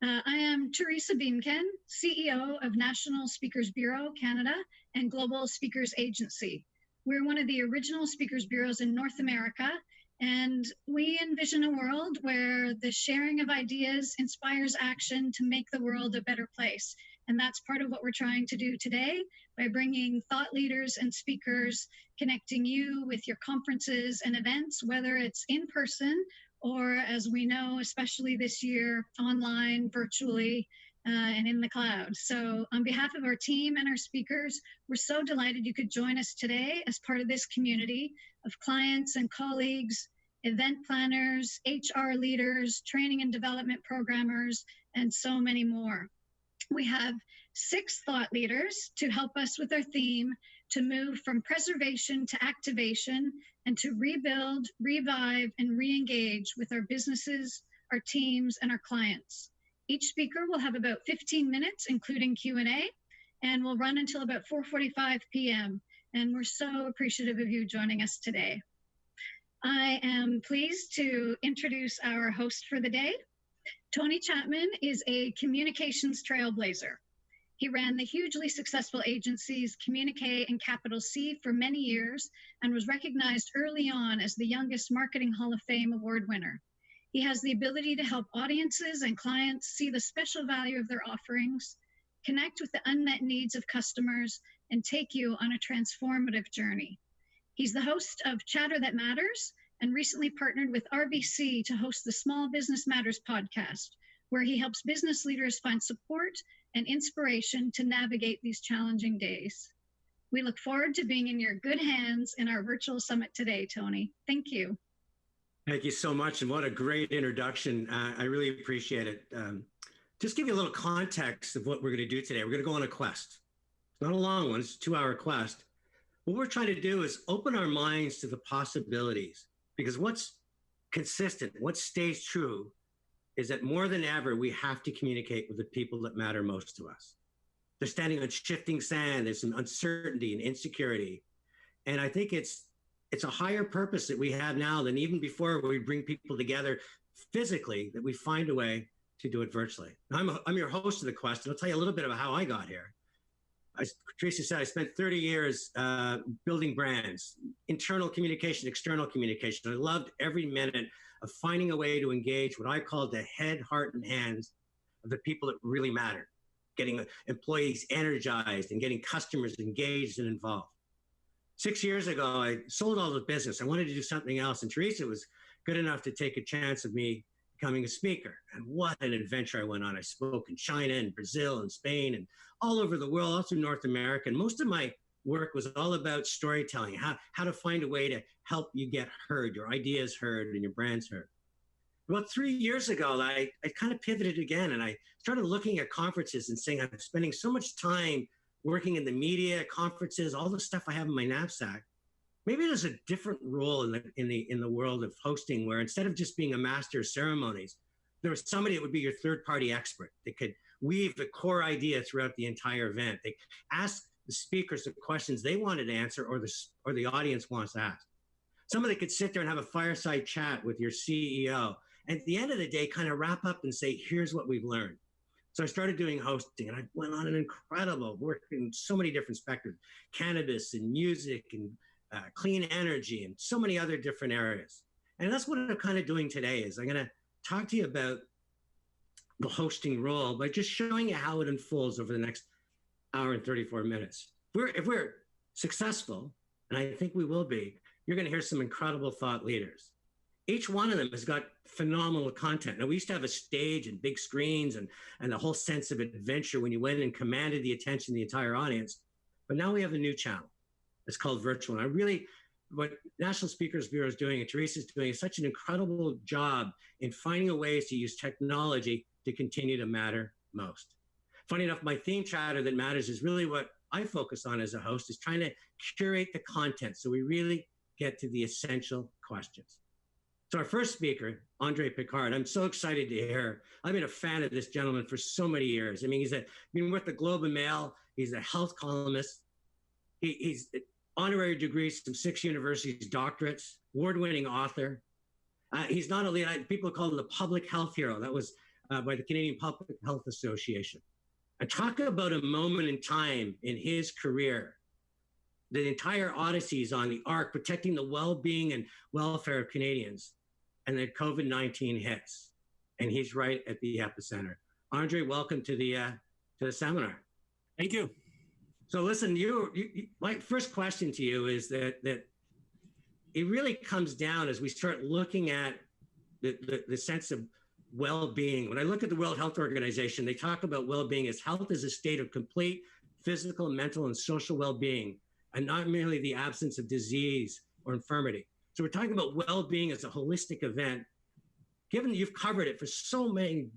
I am Teresa Beamken, CEO of National Speakers Bureau Canada and Global Speakers Agency. We're one of the original speakers bureaus in North America, and we envision a world where the sharing of ideas inspires action to make the world a better place. And that's part of what we're trying to do today by bringing thought leaders and speakers, connecting you with your conferences and events, whether it's in person or, as we know, especially this year, online, virtually, and in the cloud. So on behalf of our team and our speakers, we're so delighted you could join us today as part of this community of clients and colleagues, event planners, HR leaders, training and development programmers, and so many more. We have 6 thought leaders to help us with our theme to move from preservation to activation and to rebuild, revive, and re-engage with our businesses, our teams, and our clients. Each speaker will have about 15 minutes, including Q&A, and will run until about 4:45 p.m. And we're so appreciative of you joining us today. I am pleased to introduce our host for the day. Tony Chapman is a communications trailblazer. He ran the hugely successful agencies Communique and Capital C for many years and was recognized early on as the youngest Marketing Hall of Fame award winner. He has the ability to help audiences and clients see the special value of their offerings, connect with the unmet needs of customers, and take you on a transformative journey. He's the host of Chatter That Matters and recently partnered with RBC to host the Small Business Matters podcast, where he helps business leaders find support and inspiration to navigate these challenging days. We look forward to being in your good hands in our virtual summit today, Tony. Thank you. Thank you so much, and what a great introduction. I really appreciate it. Just give you a little context of what we're going to do today. We're going to go on a quest. It's not a long one, it's a 2-hour quest. What we're trying to do is open our minds to the possibilities, because what's consistent, what stays true, is that more than ever, we have to communicate with the people that matter most to us. They're standing on shifting sand. There's some uncertainty and insecurity. And I think it's a higher purpose that we have now than even before, where we bring people together physically, that we find a way to do it virtually. Now, I'm your host of the quest, and I'll tell you a little bit about how I got here. As Teresa said, I spent 30 years building brands, internal communication, external communication. I loved every minute of finding a way to engage what I call the head, heart, and hands of the people that really matter, getting employees energized and getting customers engaged and involved. 6 years ago, I sold all the business. I wanted to do something else, and Teresa was good enough to take a chance of me becoming a speaker. And what an adventure I went on. I spoke in China and Brazil and Spain and all over the world, all through North America. And most of my work was all about storytelling, how to find a way to help you get heard, your ideas heard, and your brands heard. About 3 years ago, I kind of pivoted again, and I started looking at conferences and saying, I'm spending so much time working in the media, conferences, all the stuff I have in my knapsack. Maybe there's a different role in the world of hosting, where instead of just being a master of ceremonies, there was somebody that would be your third-party expert that could weave the core idea throughout the entire event. They ask the speakers the questions they wanted to answer, or the audience wants to ask. Somebody could sit there and have a fireside chat with your CEO, and at the end of the day, kind of wrap up and say, here's what we've learned. So I started doing hosting, and I went on an incredible work in so many different spectrums, cannabis and music and clean energy and so many other different areas. And that's what I'm kind of doing today. Is I'm going to talk to you about the hosting role by just showing you how it unfolds over the next hour and 34 minutes. If we're successful, and I think we will be, you're going to hear some incredible thought leaders. Each one of them has got phenomenal content. Now, we used to have a stage and big screens and the whole sense of adventure when you went and commanded the attention of the entire audience. But now we have a new channel. It's called virtual. And what National Speakers Bureau is doing and Teresa's doing is such an incredible job in finding ways to use technology to continue to matter most. Funny enough, my theme, Chatter That Matters, is really what I focus on as a host, is trying to curate the content so we really get to the essential questions. So our first speaker, André Picard, I'm so excited to hear. I've been a fan of this gentleman for so many years. I mean, he's been with the Globe and Mail. He's a health columnist. He's honorary degrees from 6 universities, doctorates, award-winning author. He's not only, people call him the public health hero. That was by the Canadian Public Health Association. And talk about a moment in time in his career. The entire odyssey is on the arc, protecting the well-being and welfare of Canadians. And then COVID-19 hits, and he's right at the epicenter. André, welcome to the seminar. Thank you. So listen, my first question to you is that it really comes down as we start looking at the sense of well-being. When I look at the World Health Organization, they talk about well-being as health as a state of complete physical, mental, and social well-being, and not merely the absence of disease or infirmity. So we're talking about well-being as a holistic event. Given that you've covered it for so many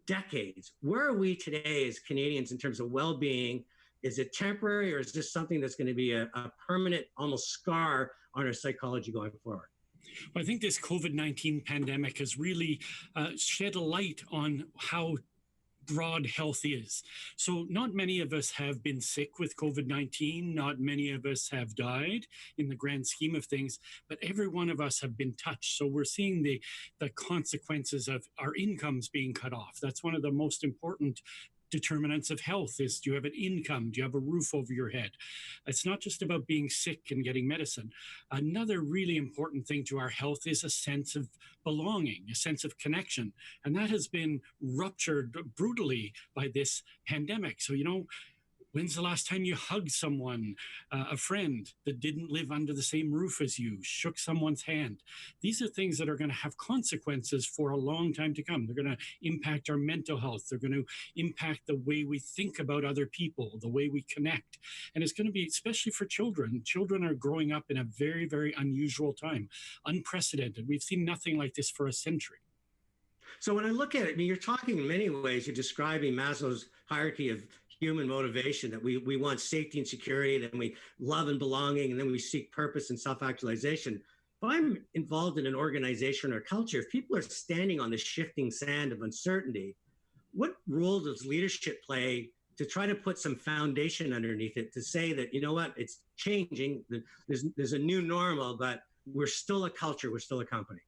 decades, where are we today as Canadians in terms of well-being? Is it temporary, or is this something that's going to be a permanent, almost scar on our psychology going forward? Well, I think this COVID-19 pandemic has really shed a light on how broad health is. So not many of us have been sick with COVID-19. Not many of us have died in the grand scheme of things, but every one of us have been touched. So we're seeing the consequences of our incomes being cut off. That's one of the most important determinants of health is, do you have an income? Do you have a roof over your head? It's not just about being sick and getting medicine. Another really important thing to our health is a sense of belonging, a sense of connection. And that has been ruptured brutally by this pandemic. So, when's the last time you hugged someone, a friend that didn't live under the same roof as you, shook someone's hand? These are things that are going to have consequences for a long time to come. They're going to impact our mental health. They're going to impact the way we think about other people, the way we connect. And it's going to be, especially for children. Children are growing up in a very, very unusual time, unprecedented. We've seen nothing like this for a century. So when I look at it, you're talking in many ways, you're describing Maslow's hierarchy of human motivation, that we want safety and security, then we love and belonging, and then we seek purpose and self-actualization. If I'm involved in an organization or culture, if people are standing on the shifting sand of uncertainty, what role does leadership play to try to put some foundation underneath it to say that, you know what, it's changing, there's a new normal, but we're still a culture, we're still a company?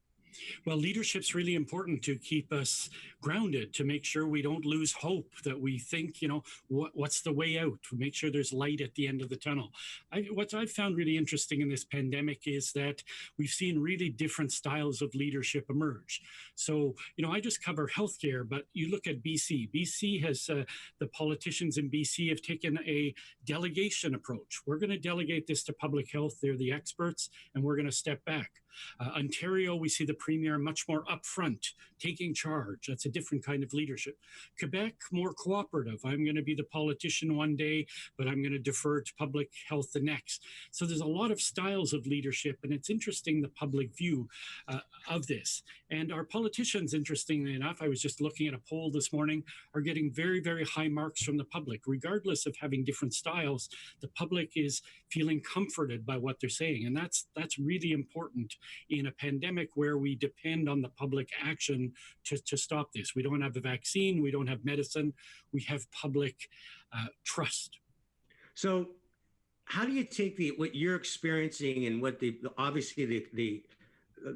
Well, leadership's really important to keep us grounded, to make sure we don't lose hope, that we think, what's the way out, to make sure there's light at the end of the tunnel. What I've found really interesting in this pandemic is that we've seen really different styles of leadership emerge. So, I just cover healthcare, but you look at BC. BC has, the politicians in BC have taken a delegation approach. We're going to delegate this to public health. They're the experts, and we're going to step back. Ontario, we see the premier much more upfront, taking charge. That's a different kind of leadership. Quebec, more cooperative. I'm going to be the politician one day, but I'm going to defer to public health the next. So there's a lot of styles of leadership, and it's interesting, the public view of this. And our politicians, interestingly enough, I was just looking at a poll this morning, are getting very, very high marks from the public. Regardless of having different styles, the public is feeling comforted by what they're saying. And that's really important in a pandemic where we depend on the public action to stop this. We don't have a vaccine, we don't have medicine, we have public trust. So how do you take what you're experiencing and what obviously the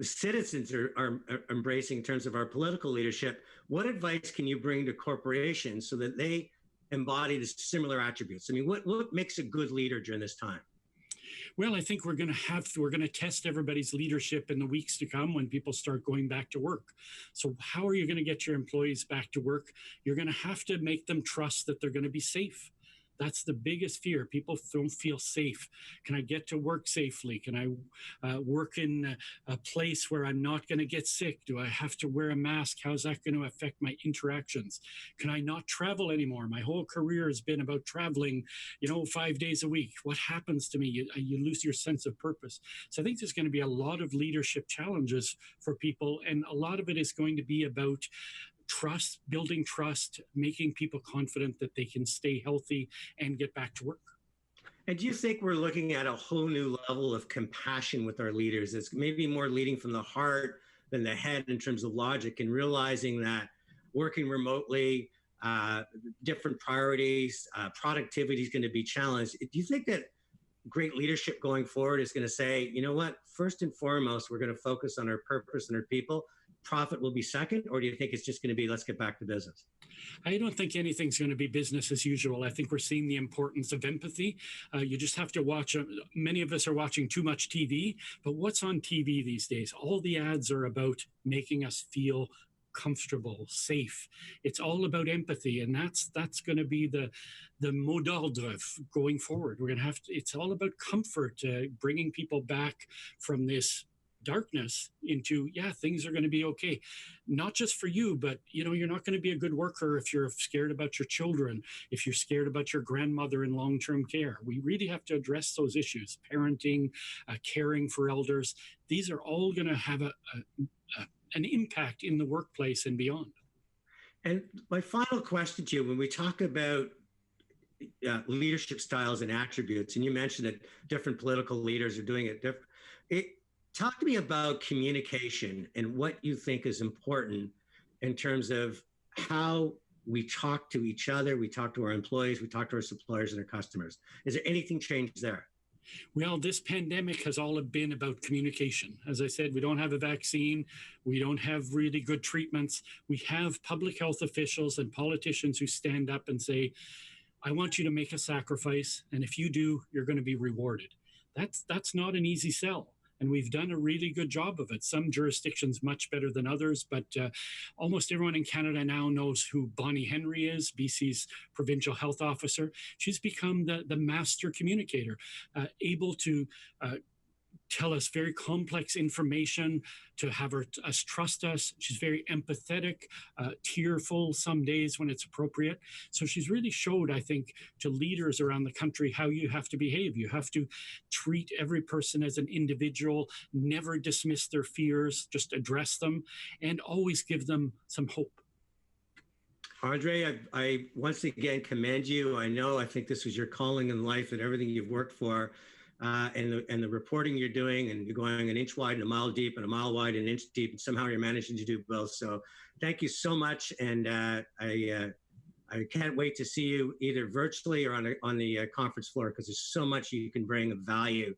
citizens are embracing in terms of our political leadership? What advice can you bring to corporations so that they embody the similar attributes? I mean, what makes a good leader during this time? Well, I think we're going to test everybody's leadership in the weeks to come when people start going back to work. So how are you going to get your employees back to work? You're going to have to make them trust that they're going to be safe. That's the biggest fear. People don't feel safe. Can I get to work safely? Can I work in a place where I'm not going to get sick? Do I have to wear a mask? How's that going to affect my interactions? Can I not travel anymore? My whole career has been about traveling, 5 days a week. What happens to me? You lose your sense of purpose. So I think there's going to be a lot of leadership challenges for people, and a lot of it is going to be about trust, building trust, making people confident that they can stay healthy and get back to work. And do you think we're looking at a whole new level of compassion with our leaders? It's maybe more leading from the heart than the head in terms of logic, and realizing that working remotely, different priorities, productivity is going to be challenged. Do you think that great leadership going forward is going to say, you know what, first and foremost, we're going to focus on our purpose and our people, profit will be second, or do you think it's just going to be, let's get back to business? I don't think anything's going to be business as usual. I think we're seeing the importance of empathy. You just have to watch. Many of us are watching too much TV, but what's on TV these days? All the ads are about making us feel comfortable, safe. It's all about empathy, and that's going to be the mot d'ordre going forward. We're going to have to. It's all about comfort, bringing people back from this darkness into, yeah, things are going to be okay, not just for you, but you're not going to be a good worker if you're scared about your children, if you're scared about your grandmother in long-term care. We really have to address those issues: parenting, caring for elders. These are all going to have an impact in the workplace and beyond. And my final question to you, when we talk about leadership styles and attributes, and you mentioned that different political leaders are doing it different, talk to me about communication and what you think is important in terms of how we talk to each other, we talk to our employees, we talk to our suppliers and our customers. Is there anything changed there? Well, this pandemic has all been about communication. As I said, we don't have a vaccine. We don't have really good treatments. We have public health officials and politicians who stand up and say, I want you to make a sacrifice, and if you do, you're going to be rewarded. That's not an easy sell. And we've done a really good job of it. Some jurisdictions much better than others, but almost everyone in Canada now knows who Bonnie Henry is, BC's provincial health officer. She's become the master communicator, able to tell us very complex information, to have us trust us. She's very empathetic, tearful some days when it's appropriate. So she's really showed, I think, to leaders around the country how you have to behave. You have to treat every person as an individual, never dismiss their fears, just address them, and always give them some hope. André, I once again commend you. I think this was your calling in life and everything you've worked for. And the reporting you're doing, and you're going an inch wide and a mile deep, and a mile wide and an inch deep, and somehow you're managing to do both. So thank you so much. And I can't wait to see you either virtually or on the conference floor, because there's so much you can bring of value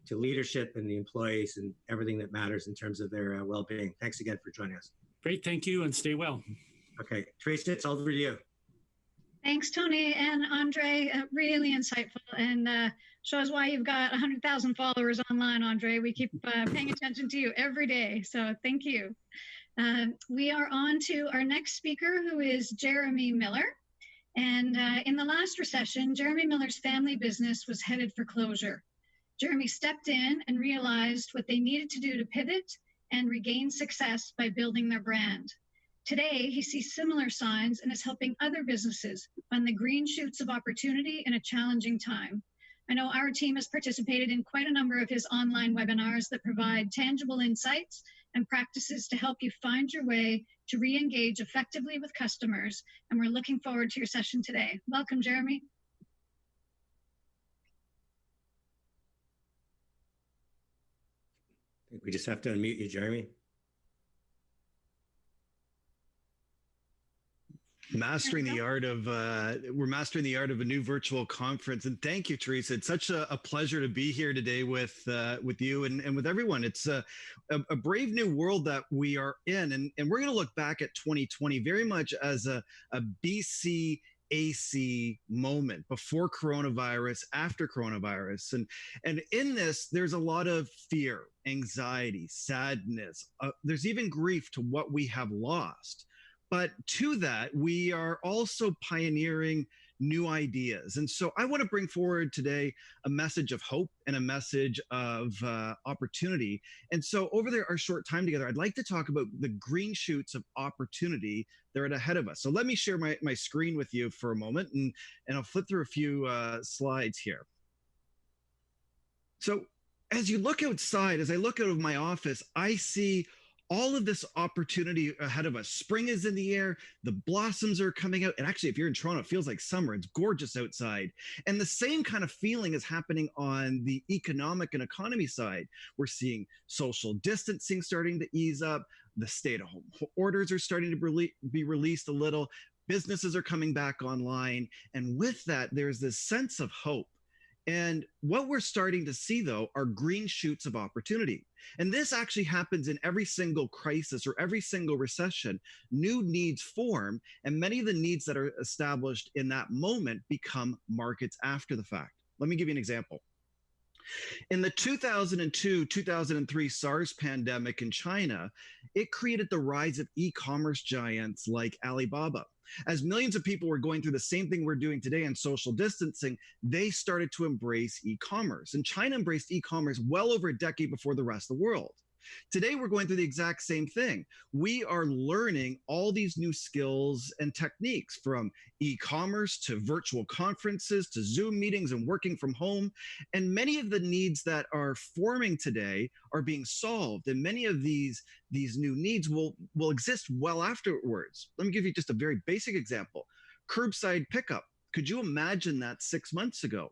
to leadership and the employees and everything that matters in terms of their well-being. Thanks again for joining us. Great. Thank you, and stay well. Okay. Tracy, it's all over to you. Thanks, Tony and André. Really insightful, and shows why you've got 100,000 followers online, André. We keep paying attention to you every day, so thank you. We are on to our next speaker, who is Jeremy Miller. And in the last recession, Jeremy Miller's family business was headed for closure. Jeremy stepped in and realized what they needed to do to pivot and regain success by building their brand. Today, he sees similar signs and is helping other businesses find the green shoots of opportunity in a challenging time. I know our team has participated in quite a number of his online webinars that provide tangible insights and practices to help you find your way to re-engage effectively with customers. And we're looking forward to your session today. Welcome, Jeremy. I think we just have to unmute you, Jeremy. We're mastering the art of a new virtual conference. And thank you, Teresa. It's such a pleasure to be here today with you and with everyone. It's a brave new world that we are in. And we're going to look back at 2020 very much as a BC AC moment, before coronavirus, after coronavirus. And in this, there's a lot of fear, anxiety, sadness. There's even grief to what we have lost. But to that, we are also pioneering new ideas. And so I want to bring forward today a message of hope and a message of opportunity. And so over our short time together, I'd like to talk about the green shoots of opportunity that are ahead of us. So let me share my screen with you for a moment, and I'll flip through a few slides here. So as you look outside, as I look out of my office, I see all of this opportunity ahead of us. Spring is in the air, the blossoms are coming out. And actually, if you're in Toronto, it feels like summer. It's gorgeous outside. And the same kind of feeling is happening on the economic and economy side. We're seeing social distancing starting to ease up. The stay-at-home orders are starting to be released a little. Businesses are coming back online. And with that, there's this sense of hope. And what we're starting to see, though, are green shoots of opportunity. And this actually happens in every single crisis or every single recession. New needs form, and many of the needs that are established in that moment become markets after the fact. Let me give you an example. In the 2002-2003 SARS pandemic in China, it created the rise of e-commerce giants like Alibaba. As millions of people were going through the same thing we're doing today in social distancing, they started to embrace e-commerce. And China embraced e-commerce well over a decade before the rest of the world. Today, we're going through the exact same thing. We are learning all these new skills and techniques, from e-commerce to virtual conferences to Zoom meetings and working from home. And many of the needs that are forming today are being solved. And many of these new needs will exist well afterwards. Let me give you just a very basic example. Curbside pickup. Could you imagine that 6 months ago?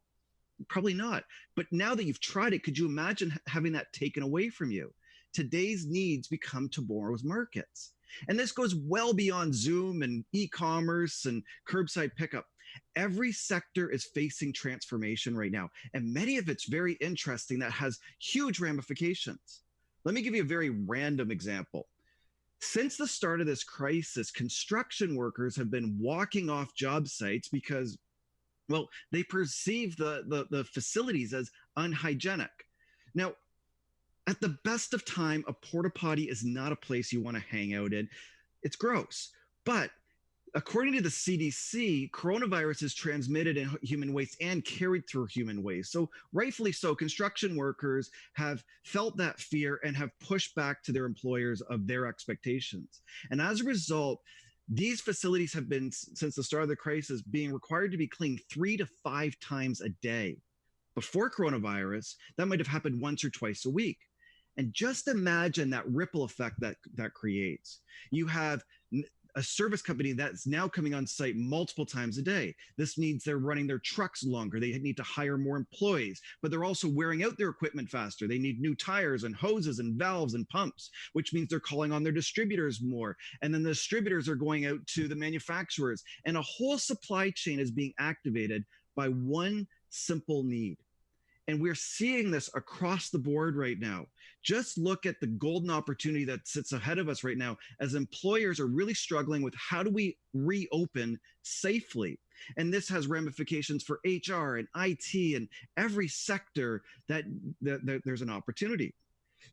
Probably not. But now that you've tried it, could you imagine having that taken away from you? Today's needs become tomorrow's markets. And this goes well beyond Zoom and e-commerce and curbside pickup. Every sector is facing transformation right now, and many of it's very interesting that has huge ramifications. Let me give you a very random example. Since the start of this crisis, construction workers have been walking off job sites because, well, they perceive the facilities as unhygienic. Now, at the best of time, a porta potty is not a place you want to hang out in. It's gross. But according to the CDC, coronavirus is transmitted in human waste and carried through human waste. So rightfully so, construction workers have felt that fear and have pushed back to their employers of their expectations. And as a result, these facilities have been, since the start of the crisis, being required to be cleaned 3 to 5 times a day. Before coronavirus, that might have happened once or twice a week. And just imagine that ripple effect that creates. You have a service company that's now coming on site multiple times a day. This means they're running their trucks longer. They need to hire more employees, but they're also wearing out their equipment faster. They need new tires and hoses and valves and pumps, which means they're calling on their distributors more. And then the distributors are going out to the manufacturers. And a whole supply chain is being activated by one simple need. And we're seeing this across the board right now. Just look at the golden opportunity that sits ahead of us right now, as employers are really struggling with how do we reopen safely. And this has ramifications for HR and IT and every sector that there's an opportunity.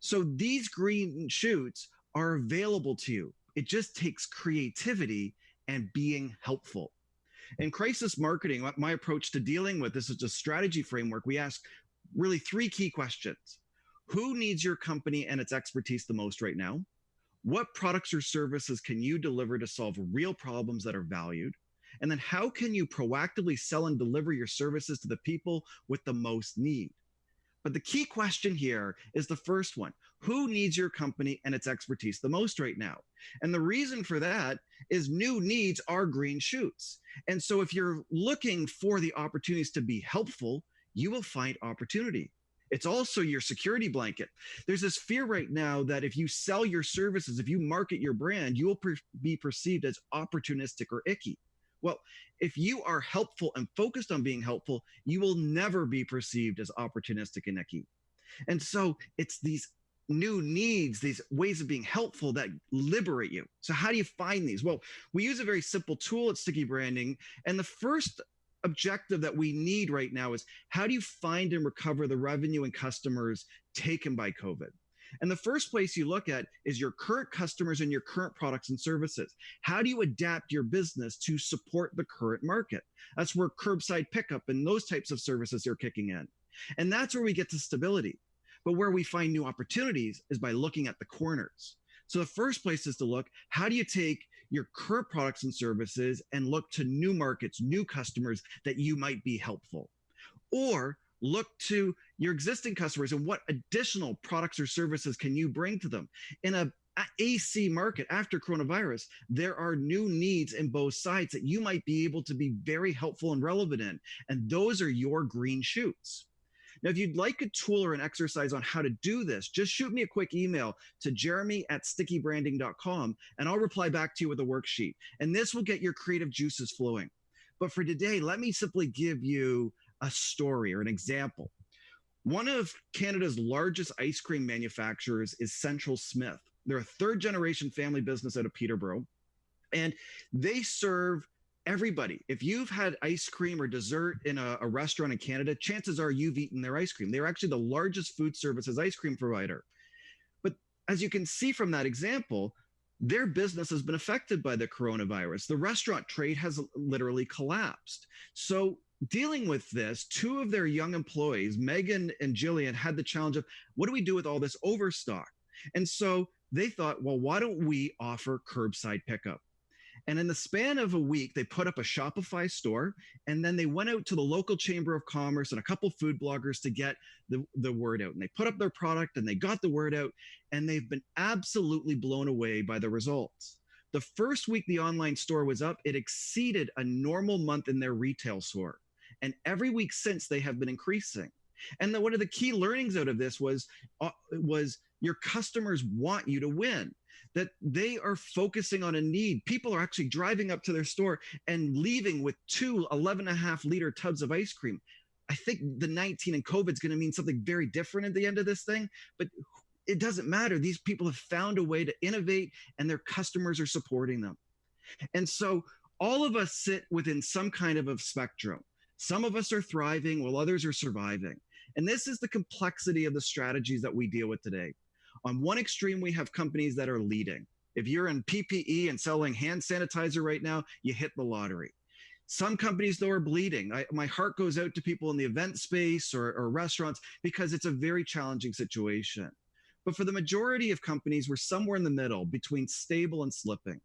So these green shoots are available to you. It just takes creativity and being helpful. In crisis marketing, my approach to dealing with this is a strategy framework. We ask really 3 key questions. Who needs your company and its expertise the most right now? What products or services can you deliver to solve real problems that are valued? And then how can you proactively sell and deliver your services to the people with the most need? But the key question here is the first one. Who needs your company and its expertise the most right now? And the reason for that is new needs are green shoots. And so if you're looking for the opportunities to be helpful, you will find opportunity. It's also your security blanket. There's this fear right now that if you sell your services, if you market your brand, you will be perceived as opportunistic or icky. Well, if you are helpful and focused on being helpful, you will never be perceived as opportunistic and icky. And so it's these new needs, these ways of being helpful that liberate you. So how do you find these? Well, we use a very simple tool at Sticky Branding. And the first objective that we need right now is, how do you find and recover the revenue and customers taken by COVID? And the first place you look at is your current customers and your current products and services. How do you adapt your business to support the current market? That's where curbside pickup and those types of services are kicking in. And that's where we get to stability. But where we find new opportunities is by looking at the corners. So the first place is to look, how do you take your current products and services and look to new markets, new customers that you might be helpful? Or look to your existing customers and what additional products or services can you bring to them? In a AC market after coronavirus, there are new needs in both sides that you might be able to be very helpful and relevant in. And those are your green shoots. Now, if you'd like a tool or an exercise on how to do this, just shoot me a quick email to jeremy@stickybranding.com, and I'll reply back to you with a worksheet. And this will get your creative juices flowing. But for today, let me simply give you a story or an example. One of Canada's largest ice cream manufacturers is Central Smith. They're a third-generation family business out of Peterborough, and they serve everybody. If you've had ice cream or dessert in a restaurant in Canada, chances are you've eaten their ice cream. They're actually the largest food services ice cream provider. But as you can see from that example, their business has been affected by the coronavirus. The restaurant trade has literally collapsed. So dealing with this, two of their young employees, Megan and Jillian, had the challenge of, what do we do with all this overstock? And so they thought, well, why don't we offer curbside pickup? And in the span of a week, they put up a Shopify store, and then they went out to the local Chamber of Commerce and a couple food bloggers to get the word out. And they put up their product and they got the word out, and they've been absolutely blown away by the results. The first week the online store was up, it exceeded a normal month in their retail store. And every week since, they have been increasing. And one of the key learnings out of this was your customers want you to win, that they are focusing on a need. People are actually driving up to their store and leaving with 2 11.5-liter tubs of ice cream. I think the 19 and COVID is going to mean something very different at the end of this thing, but it doesn't matter. These people have found a way to innovate, and their customers are supporting them. And so all of us sit within some kind of a spectrum. Some of us are thriving while others are surviving. And this is the complexity of the strategies that we deal with today. On one extreme, we have companies that are leading. If you're in PPE and selling hand sanitizer right now, you hit the lottery. Some companies, though, are bleeding. My heart goes out to people in the event space or restaurants, because it's a very challenging situation. But for the majority of companies, we're somewhere in the middle between stable and slipping.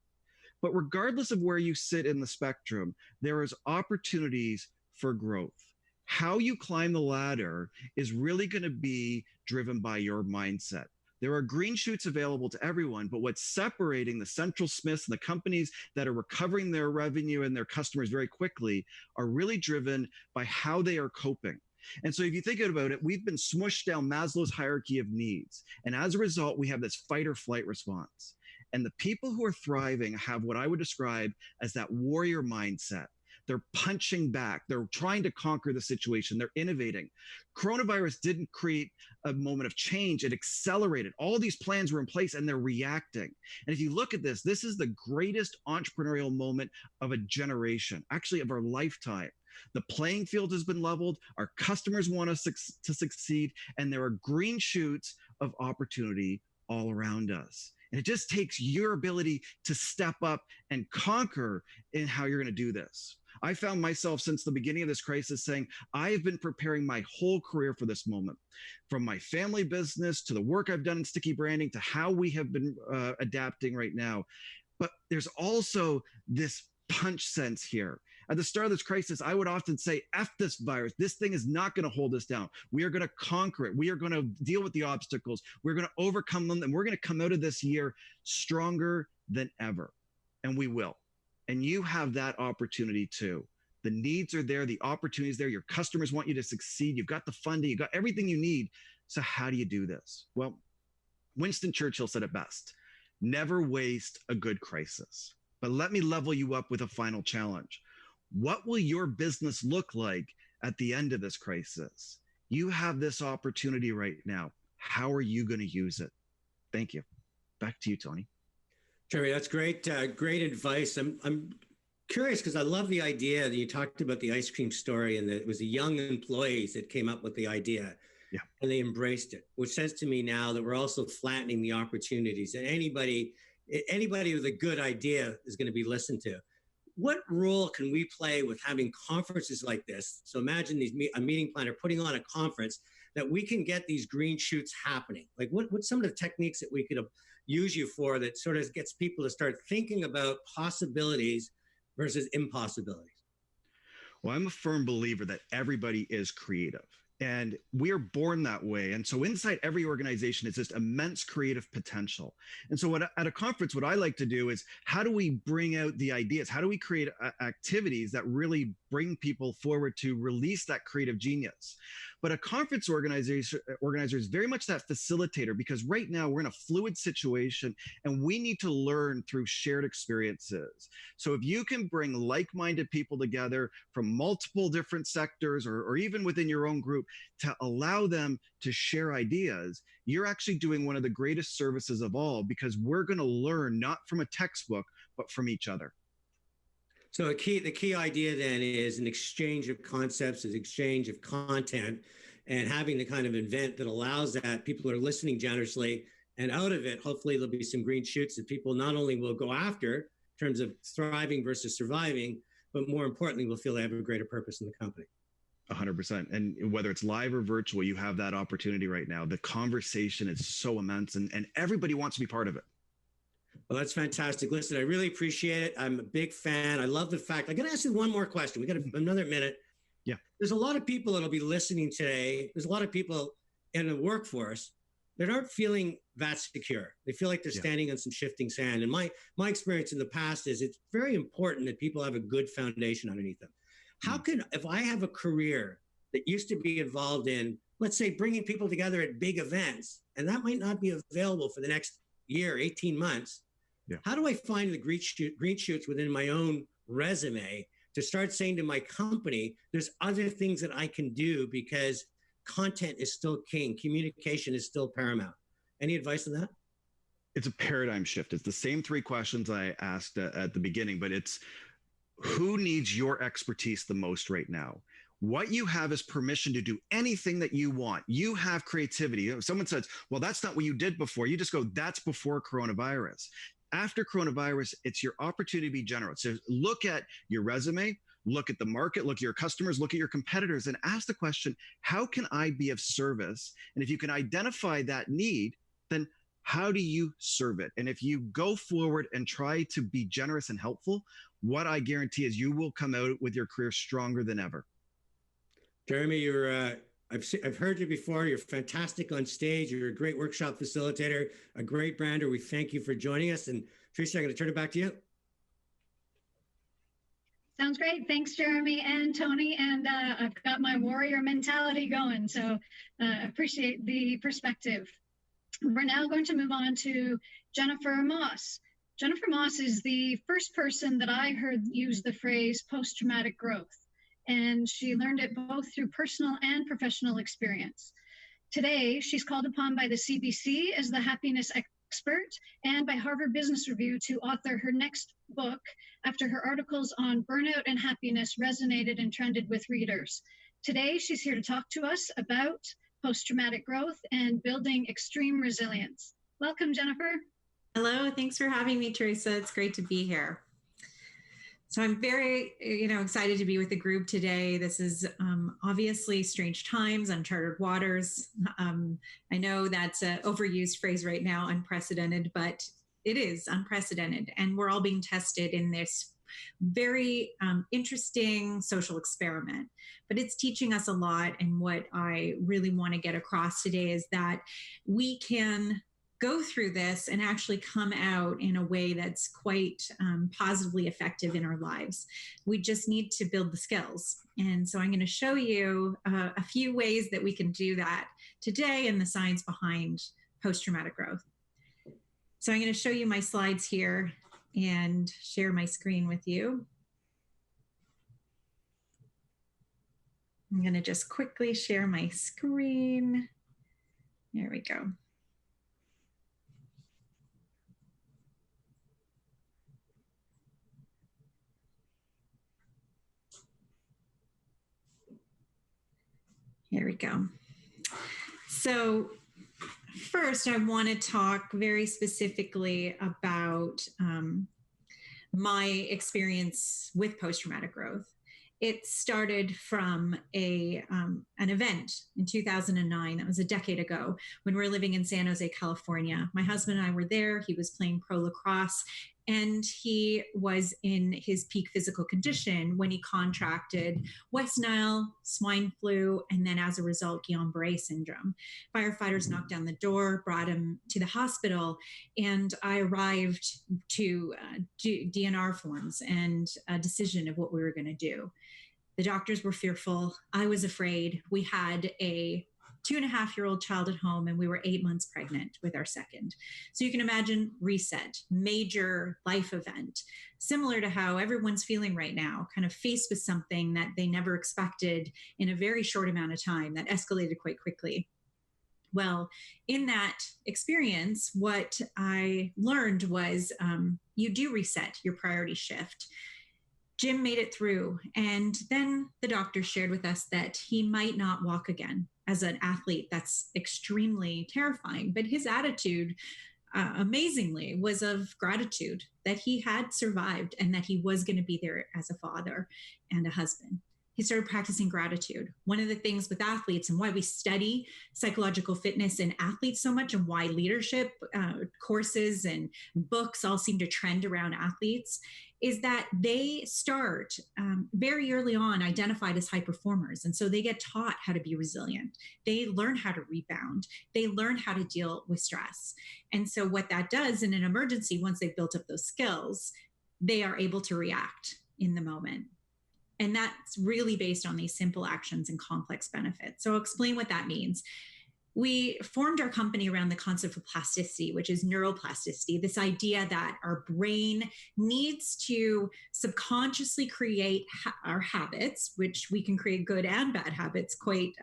But regardless of where you sit in the spectrum, there is opportunities for growth. How you climb the ladder is really going to be driven by your mindset. There are green shoots available to everyone, but what's separating the Central Smiths and the companies that are recovering their revenue and their customers very quickly are really driven by how they are coping. And so if you think about it, we've been smushed down Maslow's hierarchy of needs. And as a result, we have this fight or flight response. And the people who are thriving have what I would describe as that warrior mindset. They're punching back. They're trying to conquer the situation. They're innovating. Coronavirus didn't create a moment of change. It accelerated. All these plans were in place, and they're reacting. And if you look at this, this is the greatest entrepreneurial moment of a generation, actually of our lifetime. The playing field has been leveled. Our customers want us to succeed, and there are green shoots of opportunity all around us. And it just takes your ability to step up and conquer in how you're going to do this. I found myself since the beginning of this crisis saying, I have been preparing my whole career for this moment, from my family business to the work I've done in sticky branding to how we have been adapting right now. But there's also this punch sense here. At the start of this crisis, I would often say, F this virus. This thing is not going to hold us down. We are going to conquer it. We are going to deal with the obstacles. We're going to overcome them. And we're going to come out of this year stronger than ever. And we will. And you have that opportunity too. The needs are there. The opportunity is there. Your customers want you to succeed. You've got the funding. You've got everything you need. So how do you do this? Well, Winston Churchill said it best. Never waste a good crisis. But let me level you up with a final challenge. What will your business look like at the end of this crisis? You have this opportunity right now. How are you going to use it? Thank you. Back to you, Tony. Jerry, that's great. Great advice. I'm curious because I love the idea that you talked about the ice cream story, and that it was the young employees that came up with the idea. Yeah. And they embraced it, which says to me now that we're also flattening the opportunities, and anybody with a good idea is going to be listened to. What role can we play with having conferences like this? So imagine a meeting planner putting on a conference that we can get these green shoots happening. Like what's some of the techniques that we could use you for that sort of gets people to start thinking about possibilities versus impossibilities? Well, I'm a firm believer that everybody is creative. And we are born that way. And so inside every organization is this immense creative potential. And so at a conference, what I like to do is, how do we bring out the ideas? How do we create activities that really bring people forward to release that creative genius? But a conference organizer is very much that facilitator, because right now we're in a fluid situation and we need to learn through shared experiences. So if you can bring like-minded people together from multiple different sectors, or even within your own group, to allow them to share ideas, you're actually doing one of the greatest services of all, because we're going to learn not from a textbook, but from each other. So the key idea then is an exchange of concepts, an exchange of content, and having the kind of event that allows that. People are listening generously, and out of it, hopefully there'll be some green shoots that people not only will go after in terms of thriving versus surviving, but more importantly, will feel they have a greater purpose in the company. 100%. And whether it's live or virtual, you have that opportunity right now. The conversation is so immense, and everybody wants to be part of it. Well, that's fantastic. Listen, I really appreciate it. I'm a big fan. I love the fact. I got to ask you one more question. We got another minute. Yeah. There's a lot of people that'll be listening today. There's a lot of people in the workforce that aren't feeling that secure. They feel like they're standing on some shifting sand. And my experience in the past is it's very important that people have a good foundation underneath them. How can, if I have a career that used to be involved in, let's say, bringing people together at big events, and that might not be available for the next year, 18 months, how do I find the green shoots within my own resume to start saying to my company, there's other things that I can do, because content is still king. Communication is still paramount. Any advice on that? It's a paradigm shift. It's the same three questions I asked at the beginning, but it's who needs your expertise the most right now? What you have is permission to do anything that you want. You have creativity. If someone says, well, that's not what you did before, you just go, that's before coronavirus. After coronavirus, it's your opportunity to be generous. So look at your resume, look at the market, look at your customers, look at your competitors, and ask the question, how can I be of service? And if you can identify that need, then how do you serve it? And if you go forward and try to be generous and helpful, what I guarantee is you will come out with your career stronger than ever. Jeremy, I've heard you before. You're fantastic on stage. You're a great workshop facilitator, a great brander. We thank you for joining us. And Teresa, I'm going to turn it back to you. Sounds great. Thanks, Jeremy and Tony. And I've got my warrior mentality going. So appreciate the perspective. We're now going to move on to Jennifer Moss. Jennifer Moss is the first person that I heard use the phrase post-traumatic growth. And she learned it both through personal and professional experience. Today, she's called upon by the CBC as the happiness expert and by Harvard Business Review to author her next book after her articles on burnout and happiness resonated and trended with readers. Today, she's here to talk to us about post-traumatic growth and building extreme resilience. Welcome, Jennifer. Hello, thanks for having me, Teresa. It's great to be here. So I'm very, excited to be with the group today. This is obviously strange times, uncharted waters. I know that's an overused phrase right now, unprecedented, but it is unprecedented. And we're all being tested in this very interesting social experiment. But it's teaching us a lot. And what I really want to get across today is that we can go through this and actually come out in a way that's quite positively effective in our lives. We just need to build the skills. And so I'm going to show you a few ways that we can do that today and the science behind post-traumatic growth. So I'm going to show you my slides here and share my screen with you. I'm going to just quickly share my screen. There we go. Here we go. So first, I want to talk very specifically about my experience with post-traumatic growth. It started from an event in 2009. That was a decade ago when we were living in San Jose, California. My husband and I were there. He was playing pro lacrosse, and he was in his peak physical condition when he contracted West Nile, swine flu, and then as a result, Guillain-Barré syndrome. Firefighters knocked down the door, brought him to the hospital, and I arrived to do DNR forms and a decision of what we were going to do. The doctors were fearful. I was afraid. We had a 2.5-year-old child at home, and we were 8 months pregnant with our second. So you can imagine reset, major life event, similar to how everyone's feeling right now, kind of faced with something that they never expected in a very short amount of time that escalated quite quickly. Well, in that experience, what I learned was you do reset, your priority shift. Jim made it through. And then the doctor shared with us that he might not walk again. As an athlete, that's extremely terrifying. But his attitude, amazingly, was of gratitude that he had survived and that he was going to be there as a father and a husband. He started practicing gratitude. One of the things with athletes and why we study psychological fitness in athletes so much, and why leadership courses and books all seem to trend around athletes, is that they start very early on identified as high performers. And so they get taught how to be resilient. They learn how to rebound. They learn how to deal with stress. And so what that does in an emergency, once they've built up those skills, they are able to react in the moment. And that's really based on these simple actions and complex benefits. So I'll explain what that means. We formed our company around the concept of plasticity, which is neuroplasticity, this idea that our brain needs to subconsciously create our habits, which we can create good and bad habits. Quite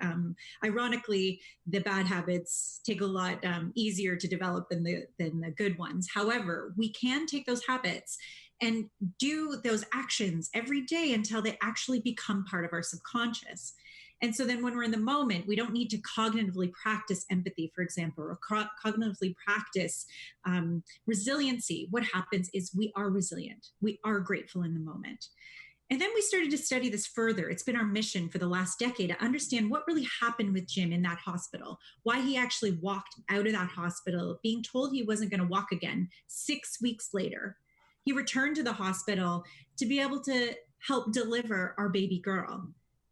ironically, the bad habits take a lot easier to develop than the good ones. However, we can take those habits and do those actions every day until they actually become part of our subconscious. And so then when we're in the moment, we don't need to cognitively practice empathy, for example, or cognitively practice resiliency. What happens is we are resilient. We are grateful in the moment. And then we started to study this further. It's been our mission for the last decade to understand what really happened with Jim in that hospital, why he actually walked out of that hospital being told he wasn't going to walk again 6 weeks later. He returned to the hospital to be able to help deliver our baby girl.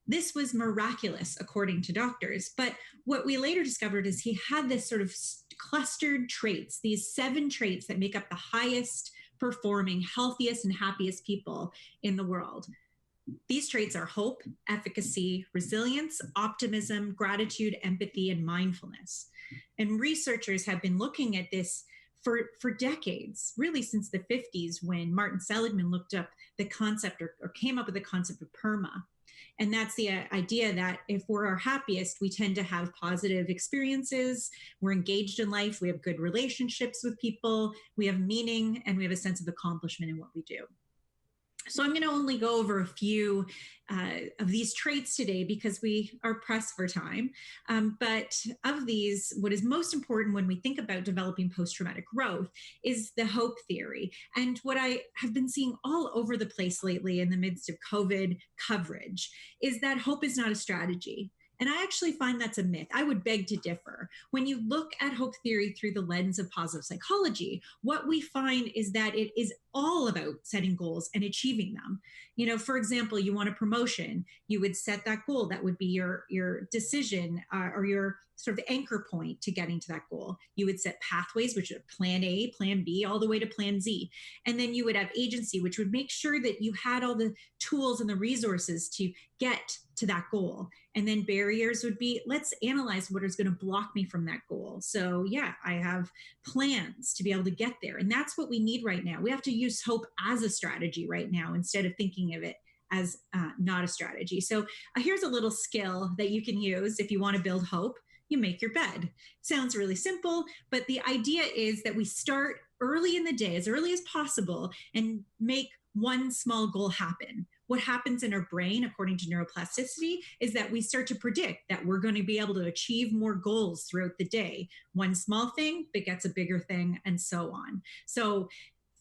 This was miraculous, according to doctors. But what we later discovered is he had this sort of clustered traits, these 7 traits that make up the highest performing, healthiest, and happiest people in the world. These traits are hope, efficacy, resilience, optimism, gratitude, empathy, and mindfulness. And researchers have been looking at this for decades, really since the 50s, when Martin Seligman looked up the concept or came up with the concept of PERMA. And that's the idea that if we're our happiest, we tend to have positive experiences, we're engaged in life, we have good relationships with people, we have meaning, and we have a sense of accomplishment in what we do. So I'm going to only go over a few of these traits today because we are pressed for time. But of these, what is most important when we think about developing post-traumatic growth is the hope theory. And what I have been seeing all over the place lately in the midst of COVID coverage is that hope is not a strategy. And I actually find that's a myth. I would beg to differ. When you look at hope theory through the lens of positive psychology, what we find is that it is all about setting goals and achieving them. You know, for example, you want a promotion, you would set that goal. That would be your decision or your sort of anchor point to getting to that goal. You would set pathways, which are plan A, plan B, all the way to plan Z. And then you would have agency, which would make sure that you had all the tools and the resources to get to that goal. And then barriers would be, let's analyze what is going to block me from that goal. So yeah, I have plans to be able to get there. And that's what we need right now. We have to use hope as a strategy right now instead of thinking of it as not a strategy. So here's a little skill that you can use if you want to build hope. You make your bed. Sounds really simple, but the idea is that we start early in the day, as early as possible, and make one small goal happen. What happens in our brain, according to neuroplasticity, is that we start to predict that we're going to be able to achieve more goals throughout the day. One small thing begets a bigger thing, and so on. So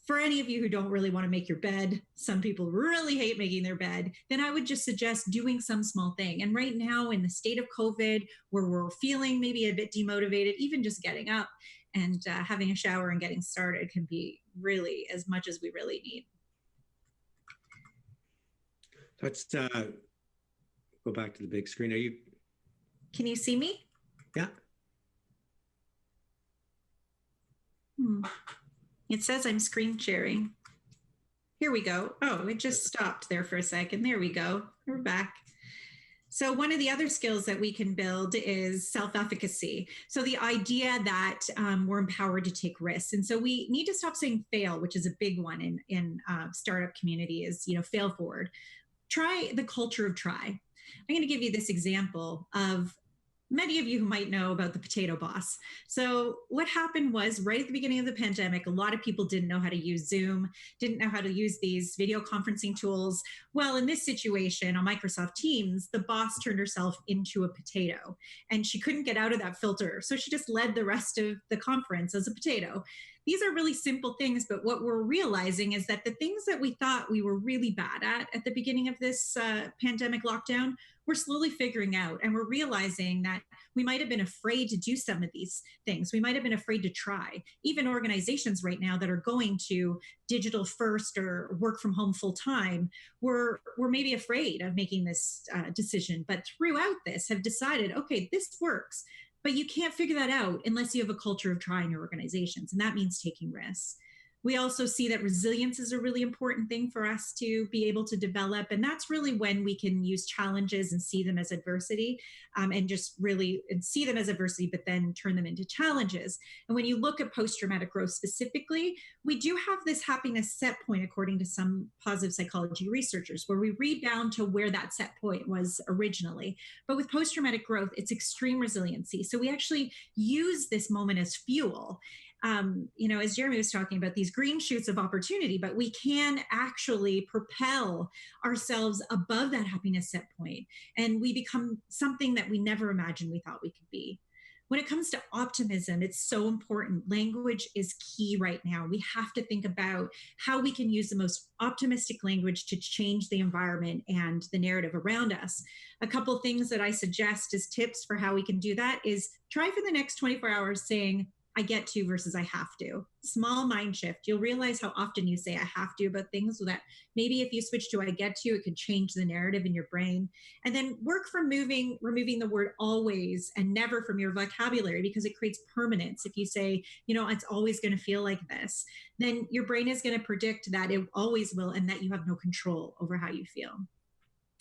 for any of you who don't really want to make your bed, some people really hate making their bed, then I would just suggest doing some small thing. And right now in the state of COVID, where we're feeling maybe a bit demotivated, even just getting up and having a shower and getting started can be really as much as we really need. Let's go back to the big screen. Can you see me? Yeah. It says I'm screen sharing. Here we go. Oh, it just stopped there for a second. There we go. We're back. So one of the other skills that we can build is self-efficacy. So the idea that we're empowered to take risks. And so we need to stop saying fail, which is a big one in startup community is, fail forward. Try the culture of try. I'm going to give you this example of many of you who might know about the potato boss. So what happened was right at the beginning of the pandemic, a lot of people didn't know how to use Zoom, didn't know how to use these video conferencing tools. Well, in this situation on Microsoft Teams, the boss turned herself into a potato and she couldn't get out of that filter. So she just led the rest of the conference as a potato. These are really simple things, but what we're realizing is that the things that we thought we were really bad at the beginning of this pandemic lockdown, we're slowly figuring out, and we're realizing that we might have been afraid to do some of these things. We might have been afraid to try. Even organizations right now that are going to digital first or work from home full time, we're maybe afraid of making this decision, but throughout this have decided, okay, this works. But you can't figure that out unless you have a culture of trying your organizations, and that means taking risks. We also see that resilience is a really important thing for us to be able to develop. And that's really when we can use challenges and see them as adversity and just really see them as adversity, but then turn them into challenges. And when you look at post-traumatic growth specifically, we do have this happiness set point, according to some positive psychology researchers, where we rebound to where that set point was originally. But with post-traumatic growth, it's extreme resiliency. So we actually use this moment as fuel. As Jeremy was talking about these green shoots of opportunity, but we can actually propel ourselves above that happiness set point, and we become something that we never imagined we thought we could be. When it comes to optimism, it's so important. Language is key right now. We have to think about how we can use the most optimistic language to change the environment and the narrative around us. A couple of things that I suggest as tips for how we can do that is try for the next 24 hours saying, I get to versus I have to. Small mind shift. You'll realize how often you say I have to about things, so that maybe if you switch to I get to, it could change the narrative in your brain. And then work from removing the word always and never from your vocabulary, because it creates permanence. If you say, it's always going to feel like this, then your brain is going to predict that it always will and that you have no control over how you feel.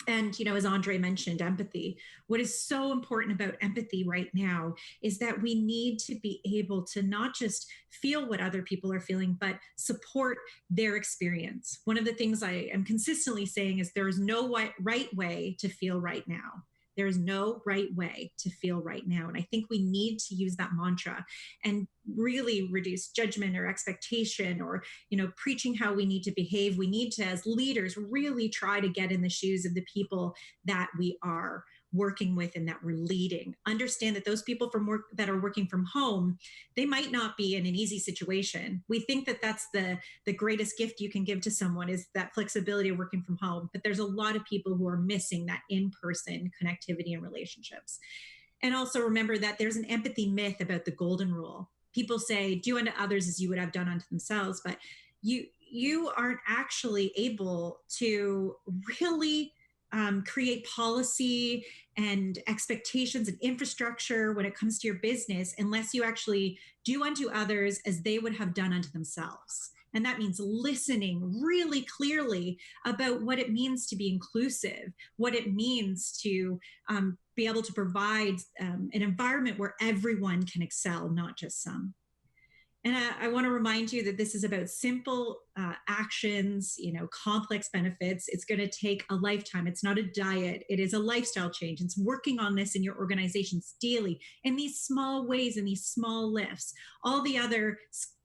And, as André mentioned, empathy. What is so important about empathy right now is that we need to be able to not just feel what other people are feeling, but support their experience. One of the things I am consistently saying is there is no right way to feel right now. There is no right way to feel right now. And I think we need to use that mantra and really reduce judgment or expectation or, preaching how we need to behave. We need to, as leaders, really try to get in the shoes of the people that we are working with and that we're leading. Understand that those people that are working from home, they might not be in an easy situation. We think that that's the greatest gift you can give to someone is that flexibility of working from home. But there's a lot of people who are missing that in-person connectivity and relationships. And also remember that there's an empathy myth about the golden rule. People say, do unto others as you would have done unto themselves. But you aren't actually able to really create policy and expectations and infrastructure when it comes to your business unless you actually do unto others as they would have done unto themselves. And that means listening really clearly about what it means to be inclusive, what it means to be able to provide an environment where everyone can excel, not just some. And I want to remind you that this is about simple actions, complex benefits. It's going to take a lifetime. It's not a diet. It is a lifestyle change. It's working on this in your organizations daily in these small ways, in these small lifts. All the other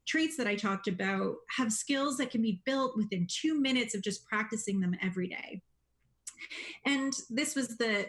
traits that I talked about have skills that can be built within 2 minutes of just practicing them every day. And this was the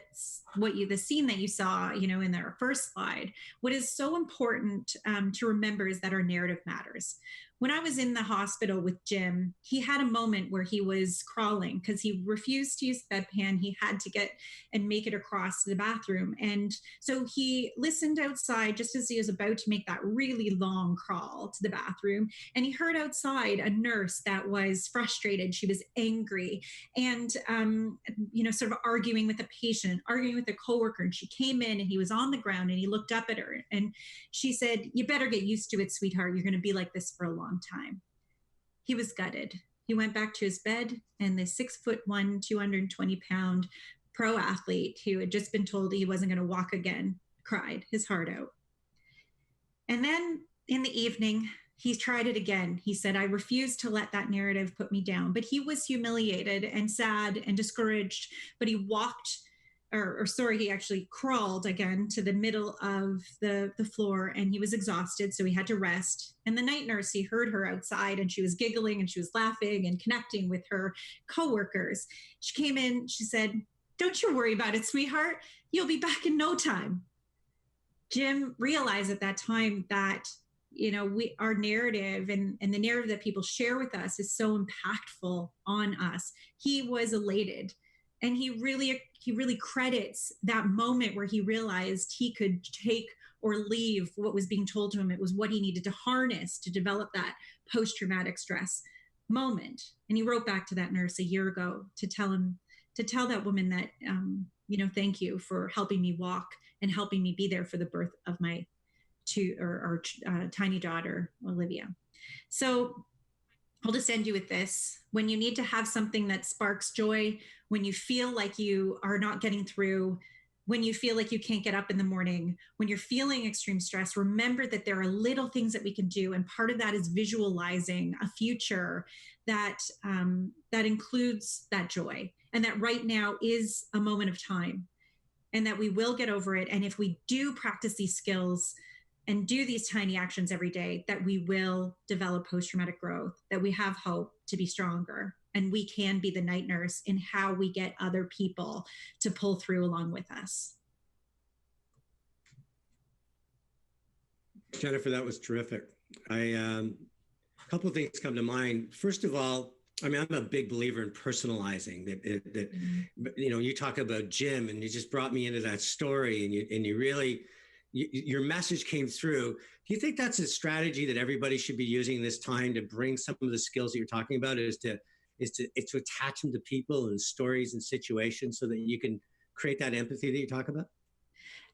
scene that you saw, in our first slide. What is so important to remember is that our narrative matters. When I was in the hospital with Jim, he had a moment where he was crawling because he refused to use the bedpan. He had to get and make it across to the bathroom. And so he listened outside just as he was about to make that really long crawl to the bathroom. And he heard outside a nurse that was frustrated. She was angry and, sort of arguing with a patient, arguing with a coworker. And she came in and he was on the ground and he looked up at her and she said, "You better get used to it, sweetheart. You're going to be like this for a long time." He was gutted. he went back to his bed, and the 6'1", 220-pound pro athlete who had just been told he wasn't going to walk again cried his heart out. And then in the evening, he tried it again. He said, I refuse to let that narrative put me down. But he was humiliated and sad and discouraged. But he walked, he actually crawled again to the middle of the floor, and he was exhausted. So he had to rest. And the night nurse, he heard her outside, and she was giggling and she was laughing and connecting with her coworkers. She came in, she said, don't you worry about it, sweetheart. You'll be back in no time. Jim realized at that time that, our narrative and the narrative that people share with us is so impactful on us. He was elated, and he really credits that moment where he realized he could take or leave what was being told to him. It was what he needed to harness to develop that post-traumatic stress moment. And he wrote back to that nurse a year ago to tell that woman that, thank you for helping me walk and helping me be there for the birth of my tiny daughter, Olivia. So I'll just end you with this. When you need to have something that sparks joy, when you feel like you are not getting through, when you feel like you can't get up in the morning, when you're feeling extreme stress, remember that there are little things that we can do. And part of that is visualizing a future that includes that joy, and that right now is a moment of time, and that we will get over it. And if we do practice these skills and do these tiny actions every day, that we will develop post-traumatic growth, that we have hope to be stronger, and we can be the night nurse in how we get other people to pull through along with us. Jennifer, that was terrific. A couple of things come to mind. First of all, I'm a big believer in personalizing. That you talk about Jim, and you just brought me into that story, and you really, your message came through. Do you think that's a strategy that everybody should be using this time to bring some of the skills that you're talking about? Is to attach them to people and stories and situations so that you can create that empathy that you talk about?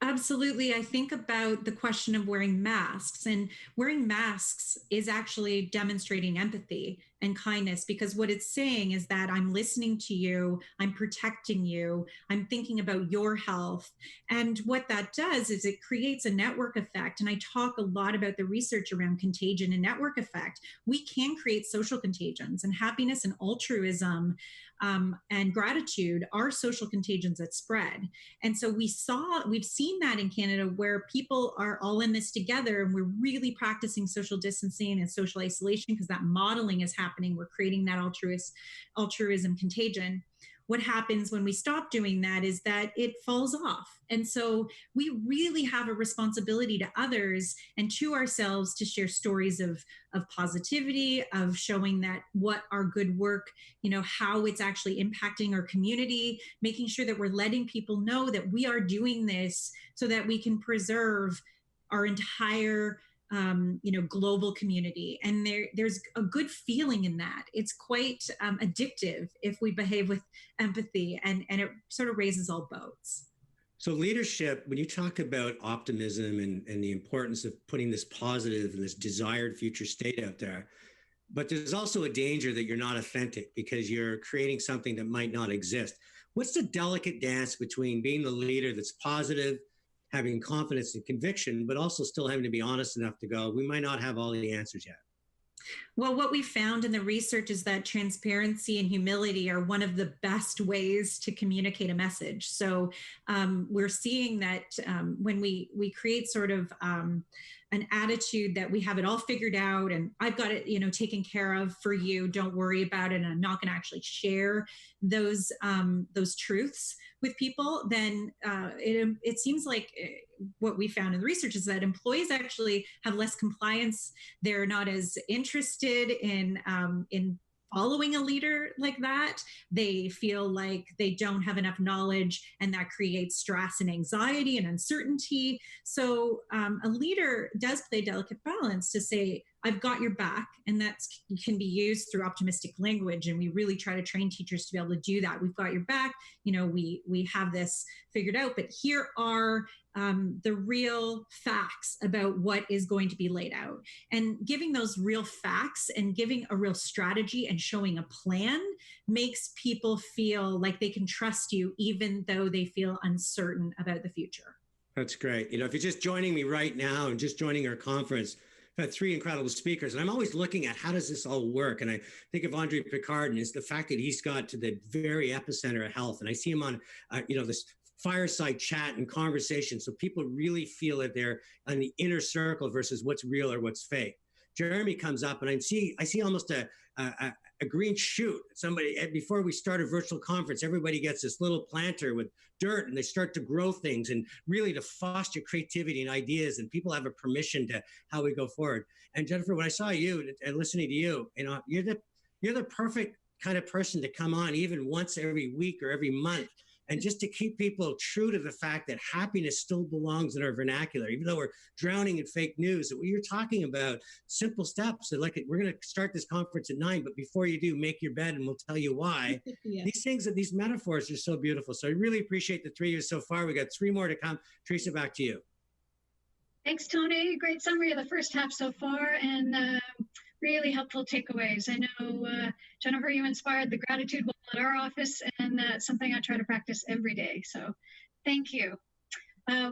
Absolutely. I think about the question of wearing masks, and wearing masks is actually demonstrating empathy and kindness, because what it's saying is that I'm listening to you, I'm protecting you, I'm thinking about your health. And what that does is it creates a network effect. And I talk a lot about the research around contagion and network effect. We can create social contagions, and happiness and altruism and gratitude are social contagions that spread. And so we've seen that in Canada, where people are all in this together, and we're really practicing social distancing and social isolation because that modeling is happening. We're creating that altruism contagion. What happens when we stop doing that is that it falls off. And so we really have a responsibility to others and to ourselves to share stories of positivity, of showing that what our good work, how it's actually impacting our community, making sure that we're letting people know that we are doing this so that we can preserve our entire global community. And there's a good feeling in that. It's quite addictive if we behave with empathy, and it sort of raises all boats. So leadership, when you talk about optimism and the importance of putting this positive and this desired future state out there, but there's also a danger that you're not authentic because you're creating something that might not exist. What's the delicate dance between being the leader that's positive, having confidence and conviction, but also still having to be honest enough to go, we might not have all the answers yet? Well, what we found in the research is that transparency and humility are one of the best ways to communicate a message. So we're seeing that when we create sort of an attitude that we have it all figured out and I've got it, taken care of for you, don't worry about it, and I'm not going to actually share those truths with people, then it seems like what we found in the research is that employees actually have less compliance. They're not as interested in following a leader like that. They feel like they don't have enough knowledge, and that creates stress and anxiety and uncertainty. So a leader does play a delicate balance to say, I've got your back, and that can be used through optimistic language. And we really try to train teachers to be able to do that. We've got your back. We have this figured out, but here are the real facts about what is going to be laid out. And giving those real facts and giving a real strategy and showing a plan makes people feel like they can trust you, even though they feel uncertain about the future. That's great. If you're just joining me right now and just joining our conference, I've had three incredible speakers, and I'm always looking at how does this all work? And I think of André Picard and the fact that he's got to the very epicenter of health. And I see him on, this fireside chat and conversation. So people really feel that they're on the inner circle versus what's real or what's fake. Jeremy comes up and I see almost a green shoot. Somebody, before we start a virtual conference, everybody gets this little planter with dirt and they start to grow things and really to foster creativity and ideas, and people have a permission to how we go forward. And Jennifer, when I saw you and listening to you, you're the perfect kind of person to come on even once every week or every month. And just to keep people true to the fact that happiness still belongs in our vernacular, even though we're drowning in fake news. That you're talking about simple steps. So like, we're going to start this conference at 9, but before you do, make your bed and we'll tell you why. Yeah. These metaphors are so beautiful. So I really appreciate the 3 years so far. We got 3 more to come. Teresa, back to you. Thanks, Tony. Great summary of the first half so far, and really helpful takeaways. I know, Jennifer, you inspired the gratitude wall at our office, and that's something I try to practice every day. So thank you.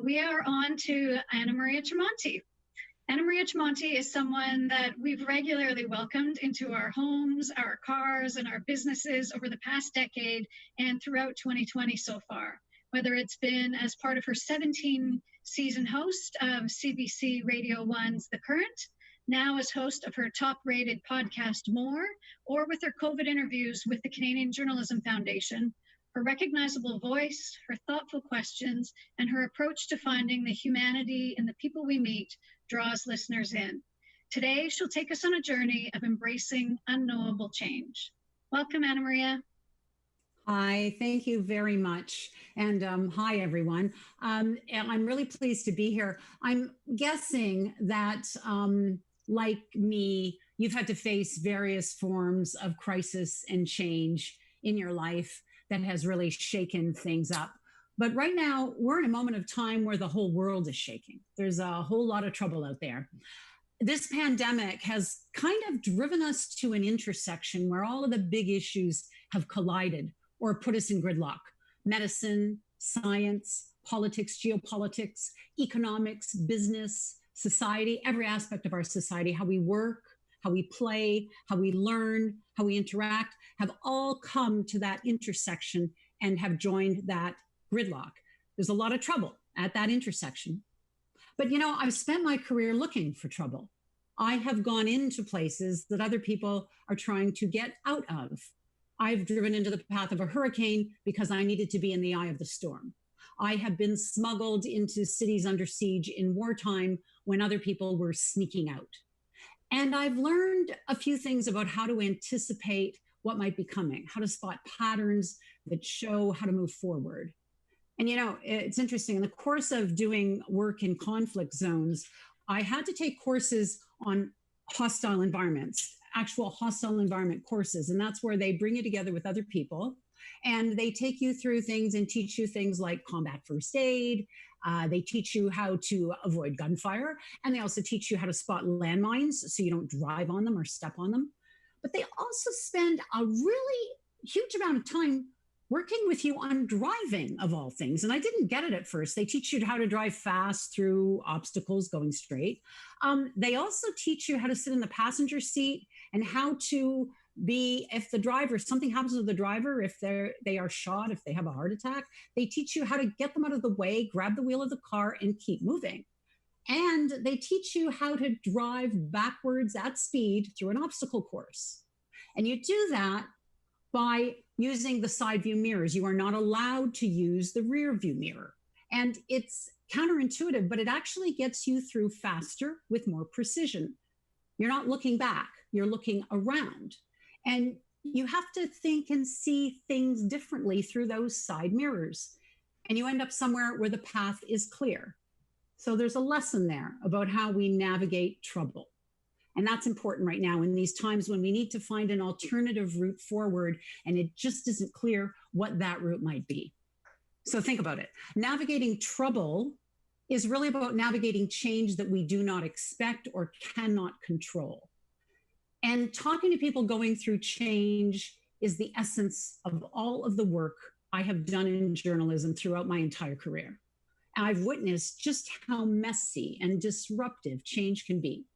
We are on to Anna Maria Tremonti. Anna Maria Tremonti is someone that we've regularly welcomed into our homes, our cars, and our businesses over the past decade and throughout 2020 so far, whether it's been as part of her 17-season host of CBC Radio 1's The Current, now as host of her top-rated podcast, More, or with her COVID interviews with the Canadian Journalism Foundation. Her recognizable voice, her thoughtful questions, and her approach to finding the humanity in the people we meet draws listeners in. Today, she'll take us on a journey of embracing unknowable change. Welcome, Anna Maria. Hi, thank you very much. And hi, everyone. And I'm really pleased to be here. I'm guessing that, like me, you've had to face various forms of crisis and change in your life that has really shaken things up. But right now, we're in a moment of time where the whole world is shaking. There's a whole lot of trouble out there. This pandemic has kind of driven us to an intersection where all of the big issues have collided or put us in gridlock. Medicine, science, politics, geopolitics, economics, business, society, every aspect of our society, how we work, how we play, how we learn, how we interact, have all come to that intersection and have joined that gridlock. There's a lot of trouble at that intersection. But I've spent my career looking for trouble. I have gone into places that other people are trying to get out of. I've driven into the path of a hurricane because I needed to be in the eye of the storm. I have been smuggled into cities under siege in wartime when other people were sneaking out. And I've learned a few things about how to anticipate what might be coming, how to spot patterns that show how to move forward. And it's interesting, in the course of doing work in conflict zones, I had to take courses on hostile environments, actual hostile environment courses. And that's where they bring you together with other people and they take you through things and teach you things like combat first aid. They teach you how to avoid gunfire. And they also teach you how to spot landmines so you don't drive on them or step on them. But they also spend a really huge amount of time working with you on driving, of all things. And I didn't get it at first. They teach you how to drive fast through obstacles going straight. They also teach you how to sit in the passenger seat and how to be, if something happens to the driver, if they are shot, if they have a heart attack, they teach you how to get them out of the way, grab the wheel of the car and keep moving. And they teach you how to drive backwards at speed through an obstacle course. And you do that by using the side view mirrors. You are not allowed to use the rear view mirror. And it's counterintuitive, but it actually gets you through faster with more precision. You're not looking back, you're looking around. And you have to think and see things differently through those side mirrors. And you end up somewhere where the path is clear. So there's a lesson there about how we navigate trouble. And that's important right now in these times when we need to find an alternative route forward, and it just isn't clear what that route might be. So think about it. Navigating trouble is really about navigating change that we do not expect or cannot control. And talking to people going through change is the essence of all of the work I have done in journalism throughout my entire career. I've witnessed just how messy and disruptive change can be.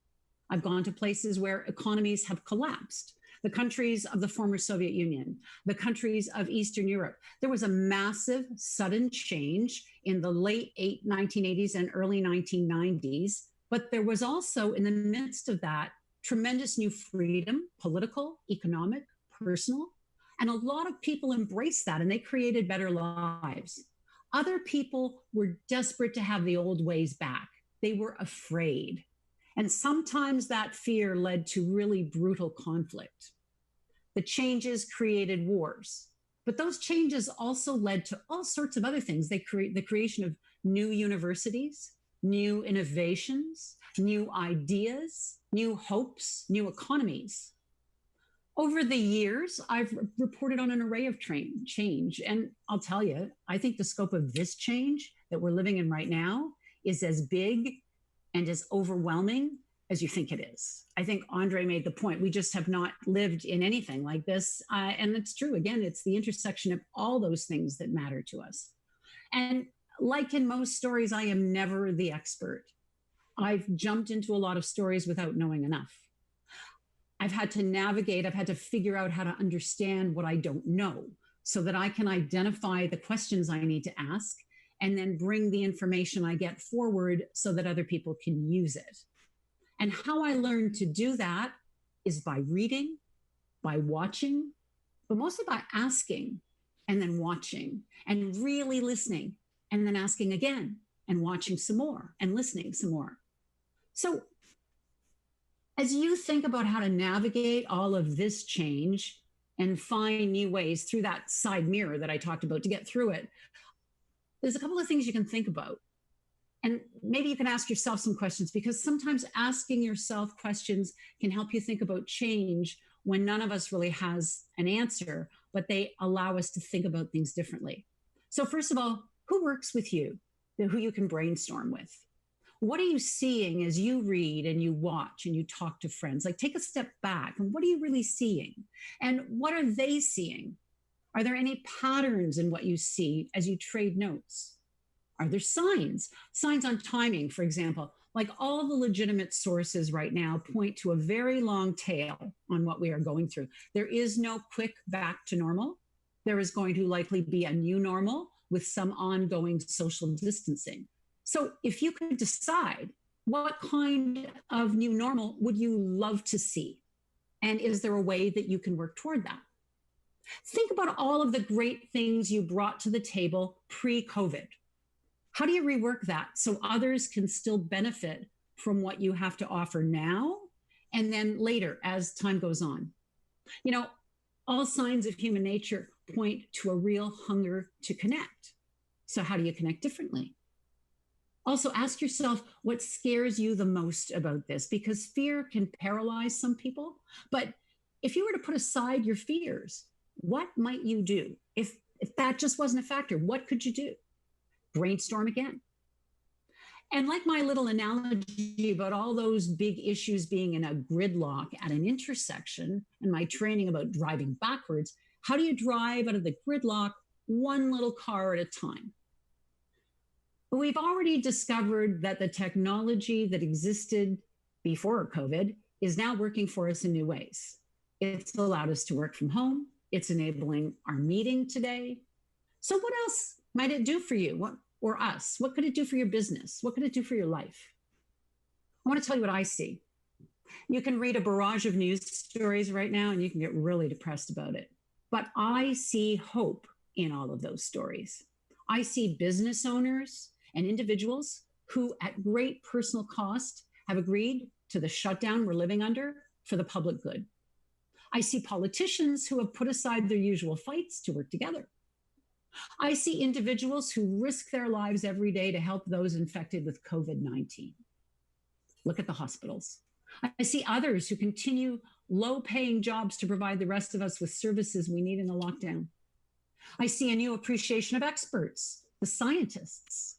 I've gone to places where economies have collapsed, the countries of the former Soviet Union, the countries of Eastern Europe. There was a massive, sudden change in the late 1980s and early 1990s, but there was also, in the midst of that, tremendous new freedom, political, economic, personal, and a lot of people embraced that and they created better lives. Other people were desperate to have the old ways back. They were afraid. And sometimes that fear led to really brutal conflict. The changes created wars, but those changes also led to all sorts of other things. They create the creation of new universities, new innovations, new ideas, new hopes, new economies. Over the years, I've reported on an array of change. And I'll tell you, I think the scope of this change that we're living in right now is as big and as overwhelming as you think it is. I think André made the point. We just have not lived in anything like this. And it's true. Again, it's the intersection of all those things that matter to us. And like in most stories, I am never the expert. I've jumped into a lot of stories without knowing enough. I've had to navigate, I've had to figure out how to understand what I don't know so that I can identify the questions I need to ask and then bring the information I get forward so that other people can use it. And how I learned to do that is by reading, by watching, but mostly by asking and then watching and really listening and then asking again and watching some more and listening some more. So as you think about how to navigate all of this change and find new ways through that side mirror that I talked about to get through it, there's a couple of things you can think about. And maybe you can ask yourself some questions, because sometimes asking yourself questions can help you think about change when none of us really has an answer, but they allow us to think about things differently. So first of all, who works with you, who you can brainstorm with? What are you seeing as you read and you watch and you talk to friends? Like, take a step back and what are you really seeing? And what are they seeing? Are there any patterns in what you see as you trade notes? Are there signs? Signs on timing, for example. Like, all the legitimate sources right now point to a very long tail on what we are going through. There is no quick back to normal. There is going to likely be a new normal with some ongoing social distancing. So if you could decide, what kind of new normal would you love to see? And is there a way that you can work toward that? Think about all of the great things you brought to the table pre-COVID. How do you rework that so others can still benefit from what you have to offer now and then later as time goes on? You know, all signs of human nature point to a real hunger to connect. So how do you connect differently? Also, ask yourself what scares you the most about this, because fear can paralyze some people. But if you were to put aside your fears, what might you do? If that just wasn't a factor, what could you do? Brainstorm again. And like my little analogy about all those big issues being in a gridlock at an intersection and my training about driving backwards, how do you drive out of the gridlock one little car at a time? But we've already discovered that the technology that existed before COVID is now working for us in new ways. It's allowed us to work from home. It's enabling our meeting today. So what else might it do for you or us? What could it do for your business? What could it do for your life? I want to tell you what I see. You can read a barrage of news stories right now and you can get really depressed about it. But I see hope in all of those stories. I see business owners and individuals who, at great personal cost, have agreed to the shutdown we're living under for the public good. I see politicians who have put aside their usual fights to work together. I see individuals who risk their lives every day to help those infected with COVID-19. Look at the hospitals. I see others who continue low-paying jobs to provide the rest of us with services we need in the lockdown. I see a new appreciation of experts, the scientists.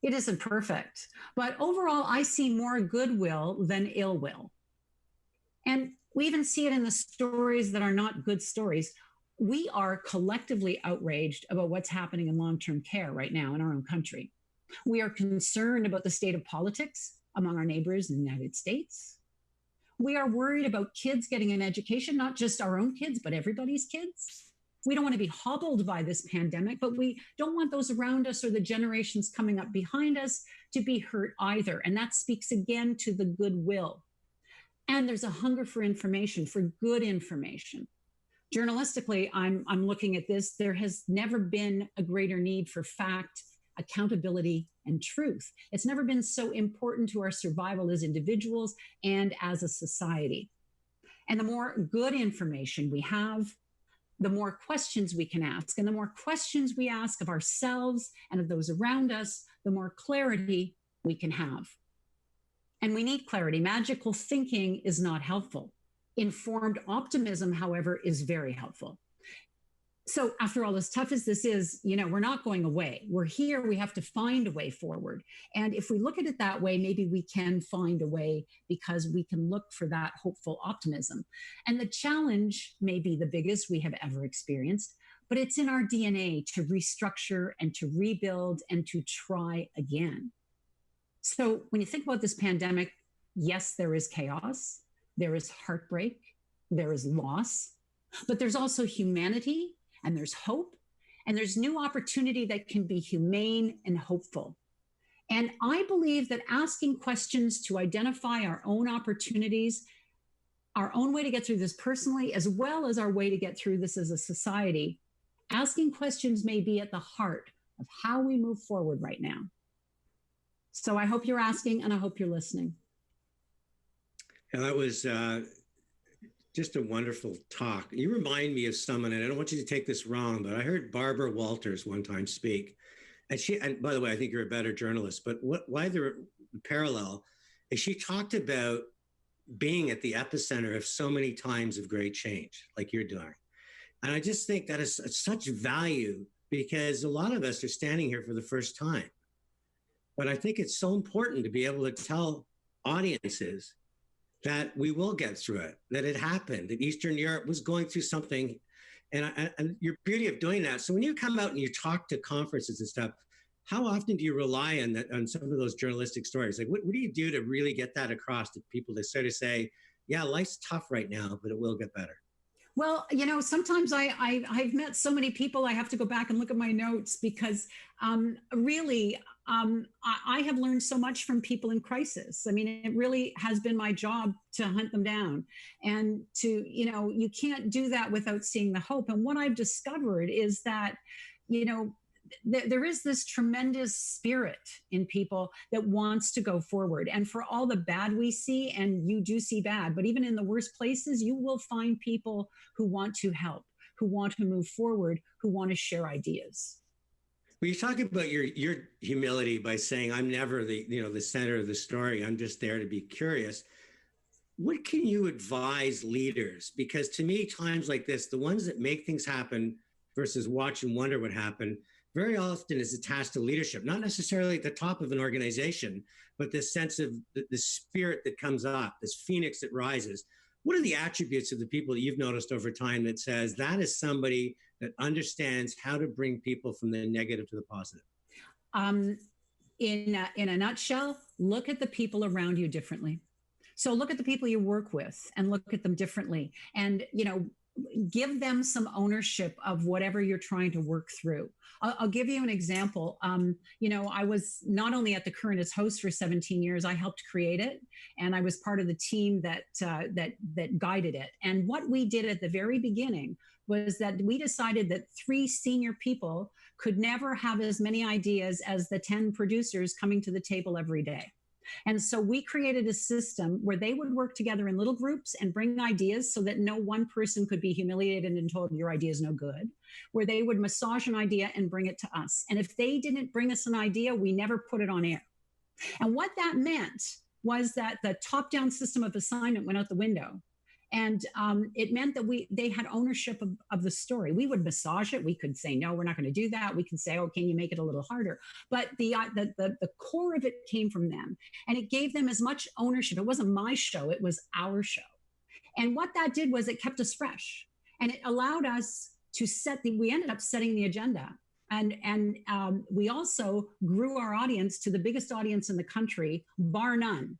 It isn't perfect, but overall, I see more goodwill than ill will. And we even see it in the stories that are not good stories. We are collectively outraged about what's happening in long-term care right now in our own country. We are concerned about the state of politics among our neighbors in the United States. We are worried about kids getting an education, not just our own kids, but everybody's kids. We don't want to be hobbled by this pandemic, but we don't want those around us or the generations coming up behind us to be hurt either. And that speaks again to the goodwill. And there's a hunger for information, for good information. Journalistically, I'm looking at this. There has never been a greater need for fact, accountability, and truth. It's never been so important to our survival as individuals and as a society. And the more good information we have, the more questions we can ask. And the more questions we ask of ourselves and of those around us, the more clarity we can have. And we need clarity. Magical thinking is not helpful. Informed optimism, however, is very helpful. So after all, as tough as this is, we're not going away. We're here. We have to find a way forward. And if we look at it that way, maybe we can find a way because we can look for that hopeful optimism. And the challenge may be the biggest we have ever experienced, but it's in our DNA to restructure and to rebuild and to try again. So when you think about this pandemic, yes, there is chaos, there is heartbreak, there is loss, but there's also humanity, and there's hope, and there's new opportunity that can be humane and hopeful. And I believe that asking questions to identify our own opportunities, our own way to get through this personally, as well as our way to get through this as a society, asking questions may be at the heart of how we move forward right now. So I hope you're asking, and I hope you're listening. And that was just a wonderful talk. You remind me of someone, and I don't want you to take this wrong, but I heard Barbara Walters one time speak. And by the way, I think you're a better journalist, but why the parallel is she talked about being at the epicenter of so many times of great change, like you're doing. And I just think that is such value because a lot of us are standing here for the first time. But I think it's so important to be able to tell audiences that we will get through it, that it happened, that Eastern Europe was going through something, and your beauty of doing that. So when you come out and you talk to conferences and stuff, how often do you rely on some of those journalistic stories? Like, what do you do to really get that across to people to sort of say, yeah, life's tough right now, but it will get better? Well, sometimes I've met so many people, I have to go back and look at my notes because really, I have learned so much from people in crisis. I mean, it really has been my job to hunt them down and to, you can't do that without seeing the hope. And what I've discovered is that, there is this tremendous spirit in people that wants to go forward. And for all the bad we see, and you do see bad, but even in the worst places, you will find people who want to help, who want to move forward, who want to share ideas. Well, you talk about your humility by saying, I'm never the center of the story. I'm just there to be curious. What can you advise leaders? Because to me, times like this, the ones that make things happen versus watch and wonder what happened, very often is attached to leadership, not necessarily at the top of an organization, but this sense of the spirit that comes up, this phoenix that rises. What are the attributes of the people that you've noticed over time that says that is somebody that understands how to bring people from the negative to the positive? In a nutshell, look at the people around you differently. So look at the people you work with and look at them differently. And, give them some ownership of whatever you're trying to work through. I'll give you an example. I was not only at the Current as host for 17 years, I helped create it, and I was part of the team that guided it. And what we did at the very beginning was that we decided that 3 senior people could never have as many ideas as the 10 producers coming to the table every day. And so we created a system where they would work together in little groups and bring ideas so that no one person could be humiliated and told your idea is no good, where they would massage an idea and bring it to us. And if they didn't bring us an idea, we never put it on air. And what that meant was that the top-down system of assignment went out the window. And it meant that they had ownership of the story. We would massage it. We could say, no, we're not going to do that. We could say, oh, can you make it a little harder? But the core of it came from them. And it gave them as much ownership. It wasn't my show. It was our show. And what that did was it kept us fresh. And it allowed us to we ended up setting the agenda. And we also grew our audience to the biggest audience in the country, bar none.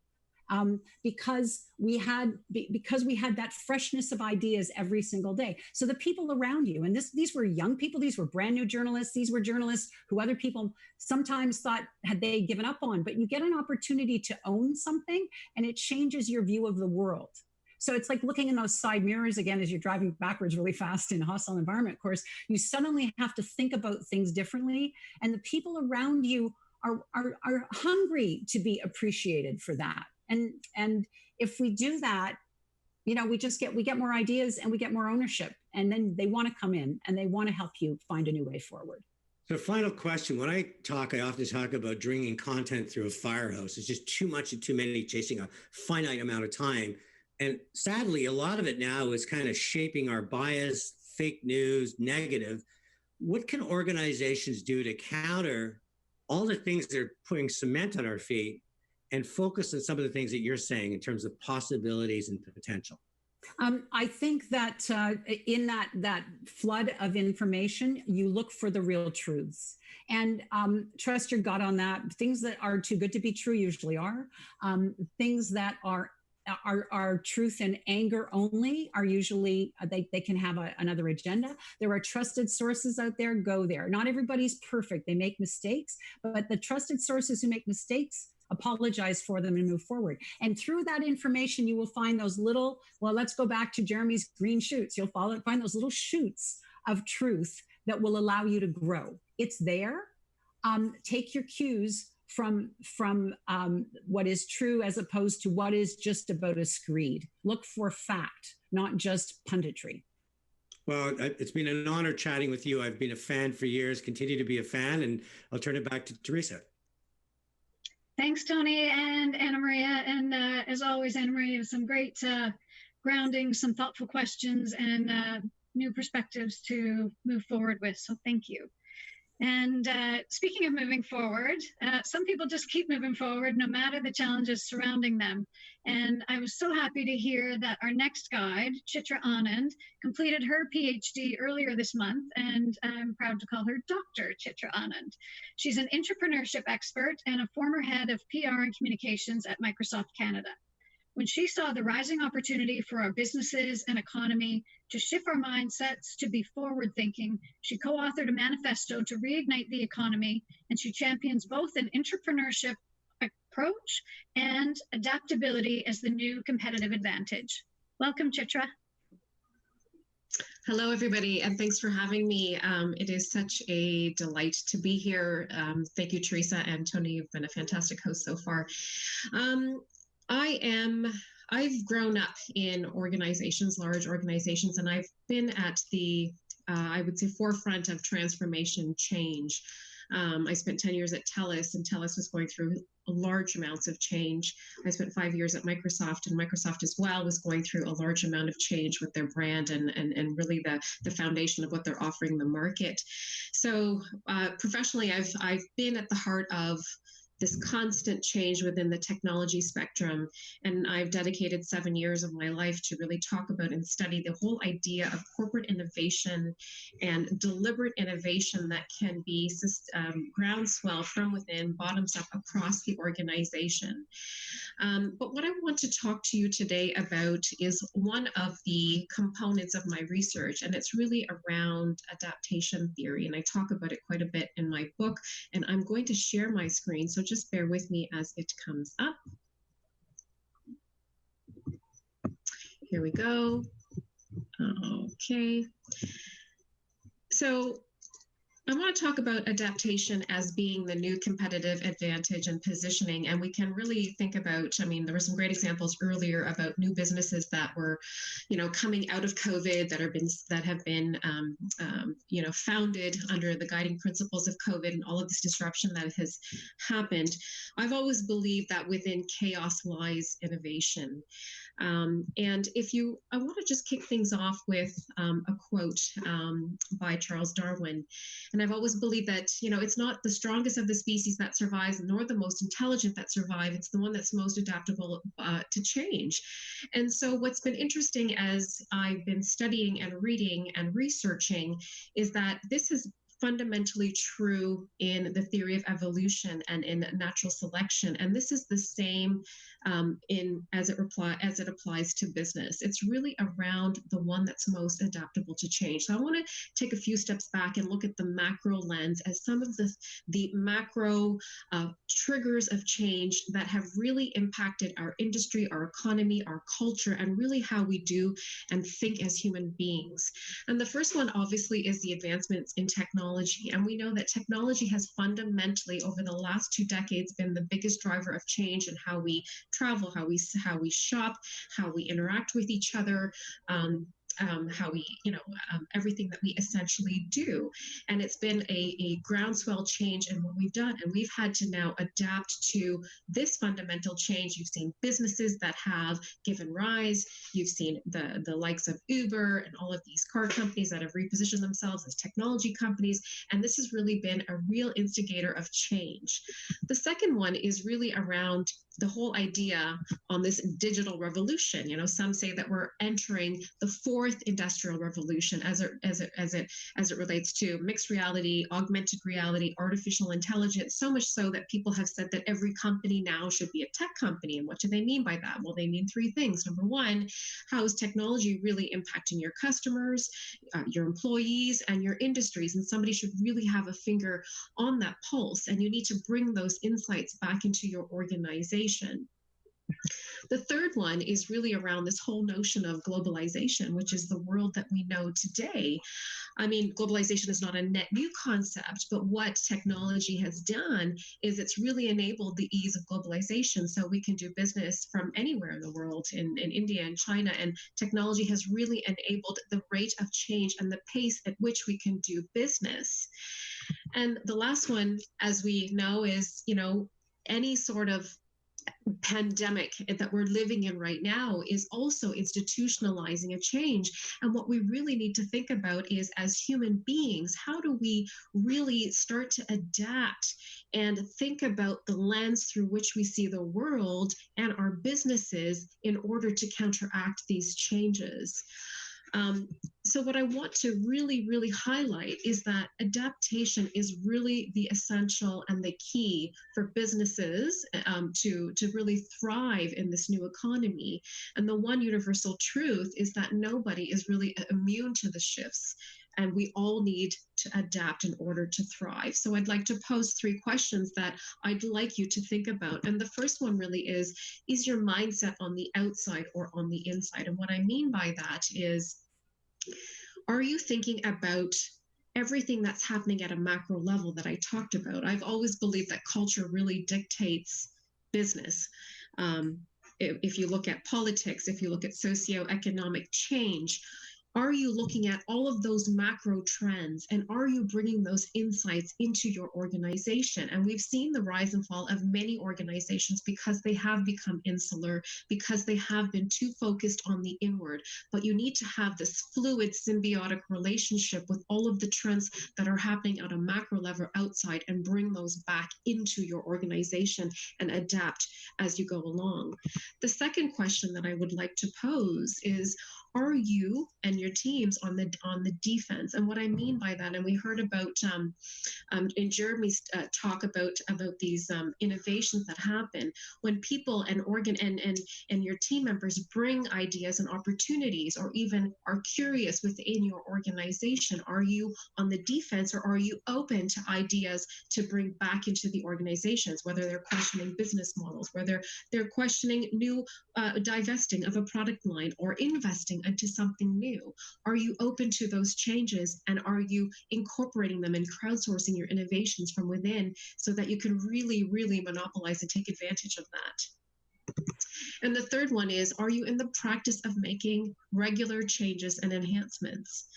Because we had that freshness of ideas every single day. So the people around you, and these were young people, these were brand new journalists, these were journalists who other people sometimes thought had they given up on, but you get an opportunity to own something and it changes your view of the world. So it's like looking in those side mirrors again as you're driving backwards really fast in a hostile environment course. You suddenly have to think about things differently, and the people around you are hungry to be appreciated for that. And if we do that, we get more ideas and we get more ownership, and then they want to come in and they want to help you find a new way forward. So final question. When I often talk about drinking content through a fire hose. It's just too much and too many chasing a finite amount of time. And sadly, a lot of it now is kind of shaping our bias, fake news, negative. What can organizations do to counter all the things that are putting cement on our feet and focus on some of the things that you're saying in terms of possibilities and potential? I think that in that flood of information, you look for the real truths, and trust your gut on that. Things that are too good to be true usually are. Things that are truth and anger only are usually, they can have another agenda. There are trusted sources out there, go there. Not everybody's perfect. They make mistakes, but the trusted sources who make mistakes, apologize for them and move forward. And through that information, you will find those little, well, let's go back to Jeremy's green shoots. You'll find those little shoots of truth that will allow you to grow. It's there. Take your cues from what is true as opposed to what is just about a screed. Look for fact, not just punditry. Well, it's been an honor chatting with you. I've been a fan for years, continue to be a fan, and I'll turn it back to Teresa. Thanks, Tony and Anna Maria. And as always, Anna Maria, some great grounding, some thoughtful questions, and new perspectives to move forward with. So thank you. And speaking of moving forward, some people just keep moving forward no matter the challenges surrounding them. And I was so happy to hear that our next guide, Chitra Anand, completed her PhD earlier this month, and I'm proud to call her Dr. Chitra Anand. She's an entrepreneurship expert and a former head of PR and communications at Microsoft Canada. When she saw the rising opportunity for our businesses and economy to shift our mindsets to be forward-thinking, she co-authored a manifesto to reignite the economy, and she champions both an entrepreneurship approach and adaptability as the new competitive advantage. Welcome, Chitra. Hello, everybody, and thanks for having me. It is such a delight to be here. Thank you, Teresa and Tony. You've been a fantastic host so far. I've grown up in organizations, large organizations, and I've been at the, I would say, forefront of transformation change. I spent 10 years at TELUS, and TELUS was going through large amounts of change. I spent 5 years at Microsoft, and Microsoft as well was going through a large amount of change with their brand and really the foundation of what they're offering the market. So professionally, I've been at the heart of this constant change within the technology spectrum. And I've dedicated 7 years of my life to really talk about and study the whole idea of corporate innovation and deliberate innovation that can be groundswell from within, bottoms up across the organization. But what I want to talk to you today about is one of the components of my research, and it's really around adaptation theory. And I talk about it quite a bit in my book, and I'm going to share my screen. So just bear with me as it comes up. Here we go. Okay. So I want to talk about adaptation as being the new competitive advantage and positioning. And we can really think about, I mean, there were some great examples earlier about new businesses that were, coming out of COVID that have been, founded under the guiding principles of COVID and all of this disruption that has happened. I've always believed that within chaos lies innovation. And I want to just kick things off with a quote by Charles Darwin. And I've always believed that, it's not the strongest of the species that survives, nor the most intelligent that survive. It's the one that's most adaptable to change. And so what's been interesting as I've been studying and reading and researching is that this is fundamentally true in the theory of evolution and in natural selection. And this is the same as it applies to business. It's really around the one that's most adaptable to change. So I want to take a few steps back and look at the macro lens as some of the macro triggers of change that have really impacted our industry, our economy, our culture, and really how we do and think as human beings. And the first one obviously is the advancements in technology. And we know that technology has fundamentally over the last 2 decades been the biggest driver of change in how we travel, how we shop, how we interact with each other, how we, everything that we essentially do. And it's been a groundswell change in what we've done. And we've had to now adapt to this fundamental change. You've seen businesses that have given rise. You've seen the likes of Uber and all of these car companies that have repositioned themselves as technology companies. And this has really been a real instigator of change. The second one is really around the whole idea on this digital revolution. Some say that we're entering the fourth industrial revolution as it relates to mixed reality, augmented reality, artificial intelligence, so much so that people have said that every company now should be a tech company. And what do they mean by that? Well, they mean 3 things. Number one, how is technology really impacting your customers, your employees, and your industries? And somebody should really have a finger on that pulse. And you need to bring those insights back into your organization. The third one is really around this whole notion of globalization, which is the world that we know today. I mean, globalization is not a net new concept, but what technology has done is it's really enabled the ease of globalization. So we can do business from anywhere in the world, in India and China, and technology has really enabled the rate of change and the pace at which we can do business. And the last one, as we know, is, any sort of pandemic that we're living in right now is also institutionalizing a change. And what we really need to think about is, as human beings, how do we really start to adapt and think about the lens through which we see the world and our businesses in order to counteract these changes? So what I want to really, really highlight is that adaptation is really the essential and the key for businesses to really thrive in this new economy. And the one universal truth is that nobody is really immune to the shifts. And we all need to adapt in order to thrive. So I'd like to pose 3 questions that I'd like you to think about. And the first one really is your mindset on the outside or on the inside? And what I mean by that is, are you thinking about everything that's happening at a macro level that I talked about? I've always believed that culture really dictates business. If you look at politics, if you look at socioeconomic change, are you looking at all of those macro trends, and are you bringing those insights into your organization? And we've seen the rise and fall of many organizations because they have become insular, because they have been too focused on the inward. But you need to have this fluid, symbiotic relationship with all of the trends that are happening at a macro level outside and bring those back into your organization and adapt as you go along. The second question that I would like to pose is, are you and your teams on the defense? And what I mean by that, and we heard about in Jeremy's talk about these innovations that happen when people and your team members bring ideas and opportunities, or even are curious within your organization. Are you on the defense, or are you open to ideas to bring back into the organizations, whether they're questioning business models, whether they're questioning new divesting of a product line or investing into something new? Are you open to those changes, and are you incorporating them and crowdsourcing your innovations from within so that you can really, really monopolize and take advantage of that? And the third one is, are you in the practice of making regular changes and enhancements?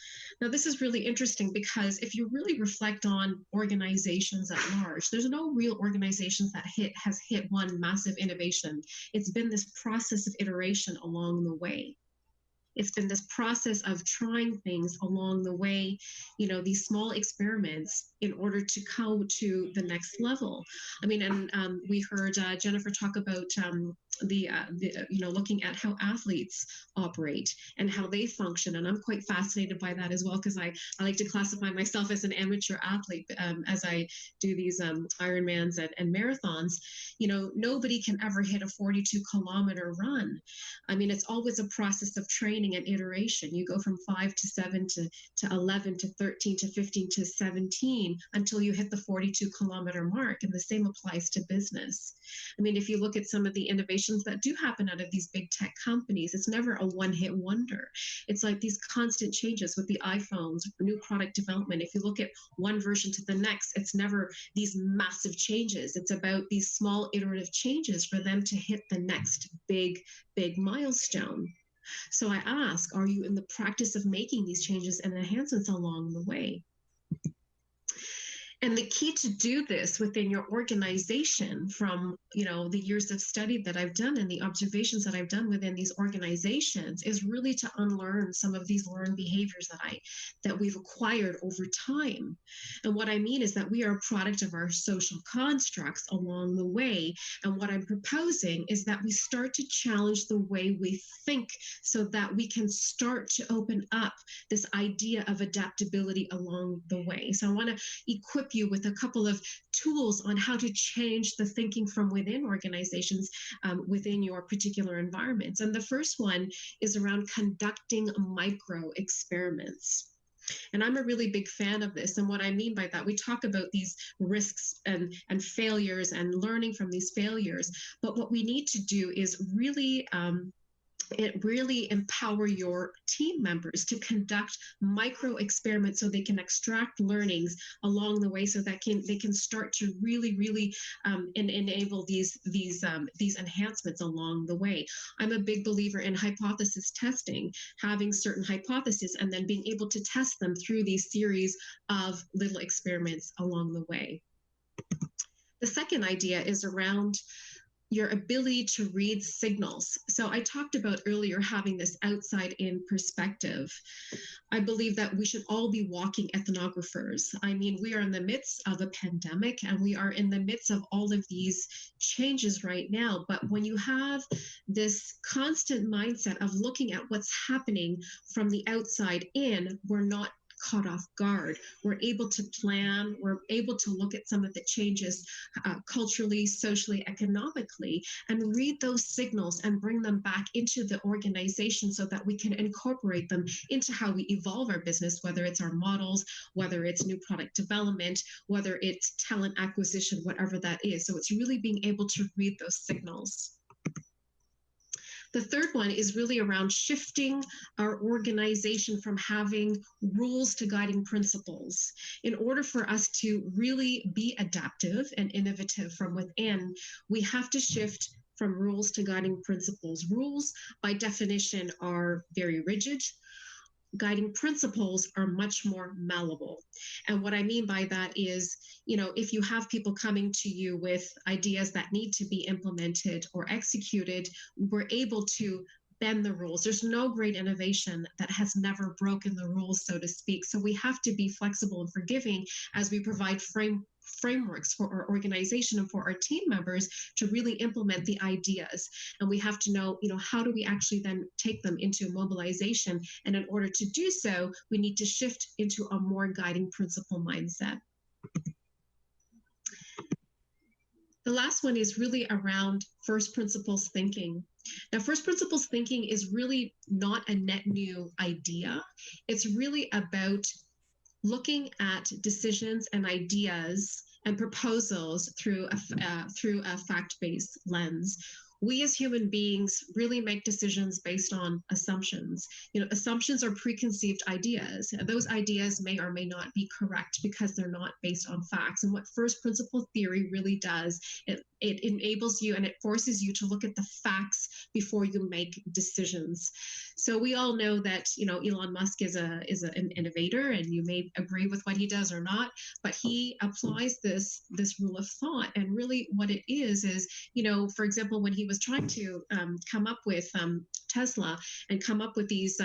Now, this is really interesting because if you really reflect on organizations at large, there's no real organizations that has hit one massive innovation. It's been this process of iteration along the way. It's been this process of trying things along the way, these small experiments in order to come to the next level. I mean, and we heard Jennifer talk about looking at how athletes operate and how they function. And I'm quite fascinated by that as well, because I like to classify myself as an amateur athlete as I do these Ironmans and marathons. Nobody can ever hit a 42-kilometer run. I mean, it's always a process of training and iteration. You go from 5 to 7 to 11 to 13 to 15 to 17 until you hit the 42-kilometer mark. And the same applies to business. I mean, if you look at some of the innovations that do happen out of these big tech companies, it's never a one-hit wonder. It's like these constant changes with the iPhones, new product development. If you look at one version to the next, it's never these massive changes. It's about these small iterative changes for them to hit the next big milestone. So I ask, are you in the practice of making these changes and enhancements along the way? And the key to do this within your organization, from the years of study that I've done and the observations that I've done within these organizations, is really to unlearn some of these learned behaviors that we've acquired over time. And what I mean is that we are a product of our social constructs along the way. And what I'm proposing is that we start to challenge the way we think so that we can start to open up this idea of adaptability along the way. So I want to equip you with a couple of tools on how to change the thinking from within organizations within your particular environments. And the first one is around conducting micro experiments. And I'm a really big fan of this. And what I mean by that, we talk about these risks and failures and learning from these failures. But what we need to do is really empower your team members to conduct micro experiments so they can extract learnings along the way, so that they can start to really enable these enhancements along the way. I'm a big believer in hypothesis testing, having certain hypotheses and then being able to test them through these series of little experiments along the way. The second idea is around your ability to read signals. So I talked about earlier having this outside in perspective. I believe that we should all be walking ethnographers. I mean, we are in the midst of a pandemic and we are in the midst of all of these changes right now. But when you have this constant mindset of looking at what's happening from the outside in, we're not caught off guard. We're able to plan, we're able to look at some of the changes culturally, socially, economically, and read those signals and bring them back into the organization so that we can incorporate them into how we evolve our business, whether it's our models, whether it's new product development, whether it's talent acquisition, whatever that is. So it's really being able to read those signals. The third one is really around shifting our organization from having rules to guiding principles. In order for us to really be adaptive and innovative from within, we have to shift from rules to guiding principles. Rules, by definition, are very rigid. Guiding principles are much more malleable. And what I mean by that is, if you have people coming to you with ideas that need to be implemented or executed, we're able to bend the rules. There's no great innovation that has never broken the rules, so to speak. So we have to be flexible and forgiving as we provide frameworks for our organization and for our team members to really implement the ideas. And we have to know, how do we actually then take them into mobilization? And in order to do so, we need to shift into a more guiding principle mindset. The last one is really around first principles thinking. Now, first principles thinking is really not a net new idea. It's really about looking at decisions and ideas and proposals through a fact-based lens. we as human beings really make decisions based on assumptions. Assumptions are preconceived ideas. Those ideas may or may not be correct because they're not based on facts. And what first principle theory really does, it enables you and it forces you to look at the facts before you make decisions. So we all know that, Elon Musk is an innovator, and you may agree with what he does or not, but he applies this rule of thought. And really what it is, for example, when he was trying to come up with Tesla and come up with these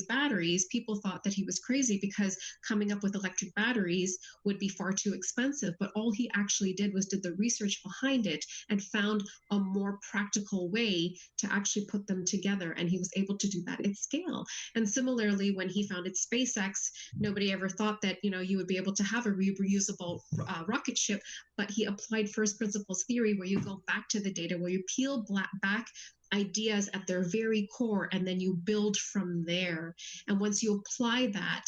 batteries, people thought that he was crazy because coming up with electric batteries would be far too expensive. But all he actually did was did the research behind it and found a more practical way to actually put them together. And he was able to do that at scale. And similarly, when he founded SpaceX, nobody ever thought that, you would be able to have a reusable rocket ship, but he applied first principles theory, where you go back to the data, where you peel back ideas at their very core, and then you build from there. And once you apply that,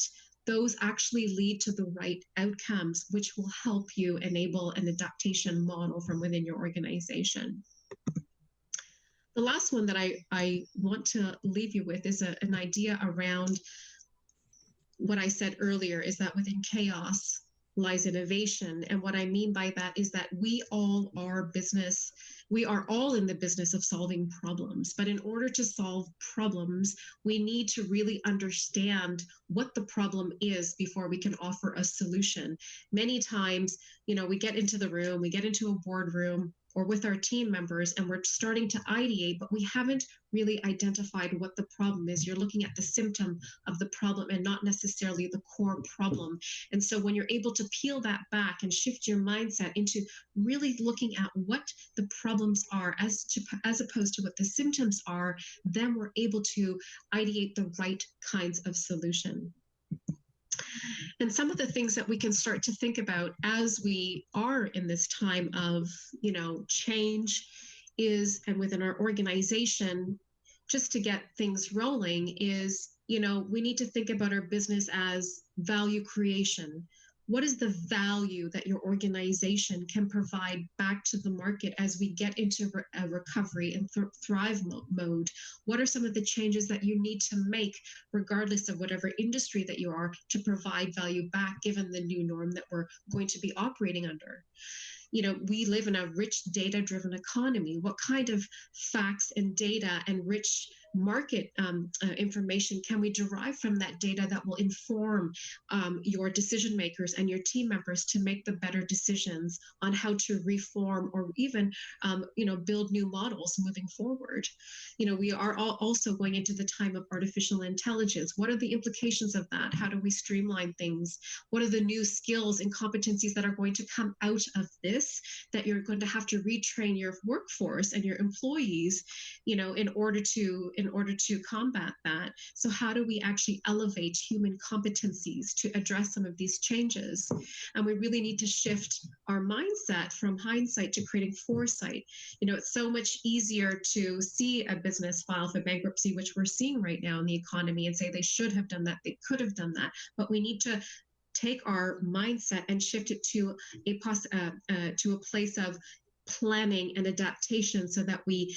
those actually lead to the right outcomes, which will help you enable an adaptation model from within your organization. The last one that I want to leave you with is an idea around what I said earlier, is that within chaos lies innovation. And what I mean by that is that we are all in the business of solving problems. But in order to solve problems, we need to really understand what the problem is before we can offer a solution. Many times, we get into the room, we get into a boardroom or with our team members, and we're starting to ideate, but we haven't really identified what the problem is. You're looking at the symptom of the problem and not necessarily the core problem. And so when you're able to peel that back and shift your mindset into really looking at what the problems are as opposed to what the symptoms are, then we're able to ideate the right kinds of solution. And some of the things that we can start to think about as we are in this time of, change is, and within our organization, just to get things rolling is, we need to think about our business as value creation. What is the value that your organization can provide back to the market as we get into a recovery and thrive mode? What are some of the changes that you need to make, regardless of whatever industry that you are, to provide value back, given the new norm that we're going to be operating under? We live in a rich data-driven economy. What kind of facts and data and rich market information can we derive from that data that will inform your decision makers and your team members to make the better decisions on how to reform or even build new models moving forward? We are also going into the time of artificial intelligence. What are the implications of that? How do we streamline things? What are the new skills and competencies that are going to come out of this that you're going to have to retrain your workforce and your employees, in order to combat that? So how do we actually elevate human competencies to address some of these changes? And we really need to shift our mindset from hindsight to creating foresight. It's so much easier to see a business file for bankruptcy, which we're seeing right now in the economy, and say they should have done that, they could have done that. But we need to take our mindset and shift it to a place of planning and adaptation, so that we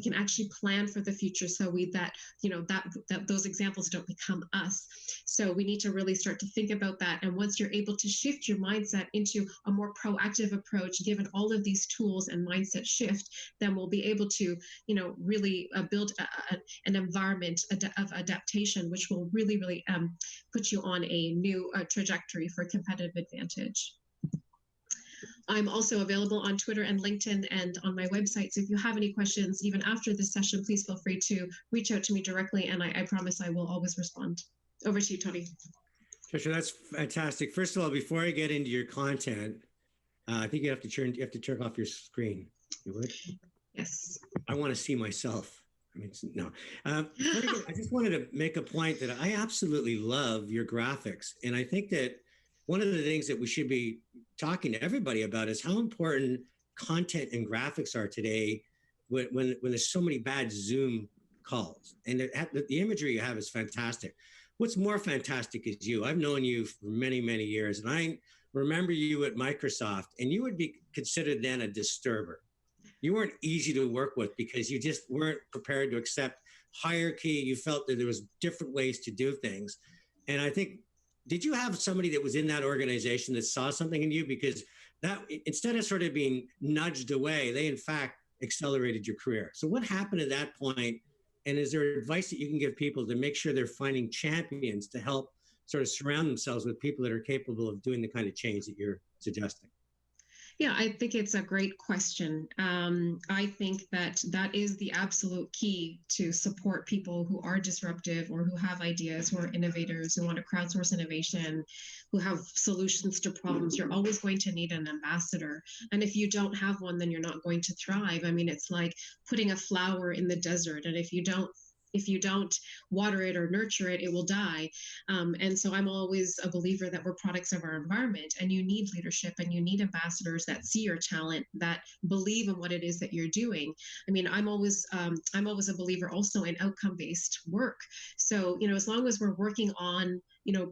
can actually plan for the future, so that those examples don't become us. So we need to really start to think about that. And once you're able to shift your mindset into a more proactive approach, given all of these tools and mindset shift, then we'll be able to really build an environment of adaptation, which will really put you on a new trajectory for competitive advantage. I'm also available on Twitter and LinkedIn and on my website. So if you have any questions, even after this session, please feel free to reach out to me directly, and I promise I will always respond. Over to you, Tony. Trisha, that's fantastic. First of all, before I get into your content, I think you have to turn off your screen. You would? Yes. I want to see myself. No. I just wanted to make a point that I absolutely love your graphics, and I think that one of the things that we should be talking to everybody about is how important content and graphics are today when there's so many bad Zoom calls. And the imagery you have is fantastic. What's more fantastic is you. I've known you for many, many years, and I remember you at Microsoft, and you would be considered then a disturber. you weren't easy to work with because you just weren't prepared to accept hierarchy. You felt that there was different ways to do things. And I think, did you have somebody that was in that organization that saw something in you? Because that, instead of sort of being nudged away, they in fact accelerated your career. So what happened at that point? And is there advice that you can give people to make sure they're finding champions to help sort of surround themselves with people that are capable of doing the kind of change that you're suggesting? Yeah, I think it's a great question. I think that that is the absolute key to support people who are disruptive or who have ideas, who are innovators, who want to crowdsource innovation, who have solutions to problems. You're always going to need an ambassador. And if you don't have one, then you're not going to thrive. I mean, it's like putting a flower in the desert. And if you don't water it or nurture it, it will die. And so I'm always a believer that we're products of our environment, and you need leadership and you need ambassadors that see your talent, that believe in what it is that you're doing. I mean, I'm always a believer also in outcome-based work. So, as long as we're working on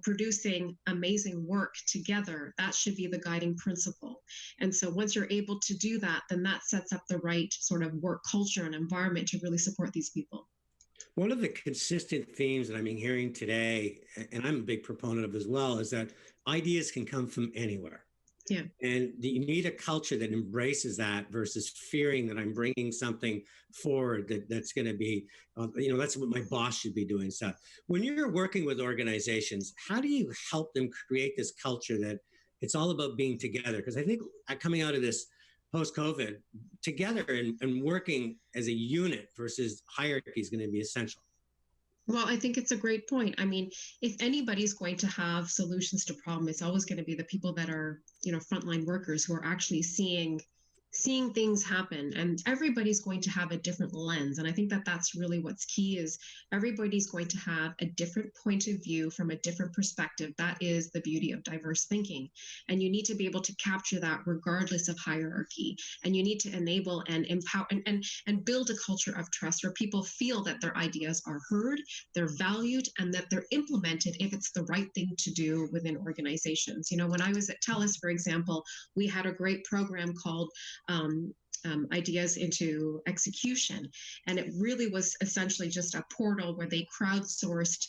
producing amazing work together, that should be the guiding principle. And so once you're able to do that, then that sets up the right sort of work culture and environment to really support these people. One of the consistent themes that I'm hearing today, and I'm a big proponent of as well, is that ideas can come from anywhere. Yeah. And you need a culture that embraces that versus fearing that I'm bringing something forward that's going to be, that's what my boss should be doing stuff. When you're working with organizations, how do you help them create this culture that it's all about being together? Because I think coming out of this post-COVID, together and working as a unit versus hierarchy is going to be essential. Well, I think it's a great point. I mean, if anybody's going to have solutions to problems, it's always going to be the people that are, frontline workers who are actually seeing things happen, and everybody's going to have a different lens. And I think that that's really what's key, is everybody's going to have a different point of view from a different perspective. That is the beauty of diverse thinking. And you need to be able to capture that regardless of hierarchy. And you need to enable and empower and build a culture of trust where people feel that their ideas are heard, they're valued, and that they're implemented if it's the right thing to do within organizations. When I was at TELUS, for example, we had a great program called ideas into execution. And it really was essentially just a portal where they crowdsourced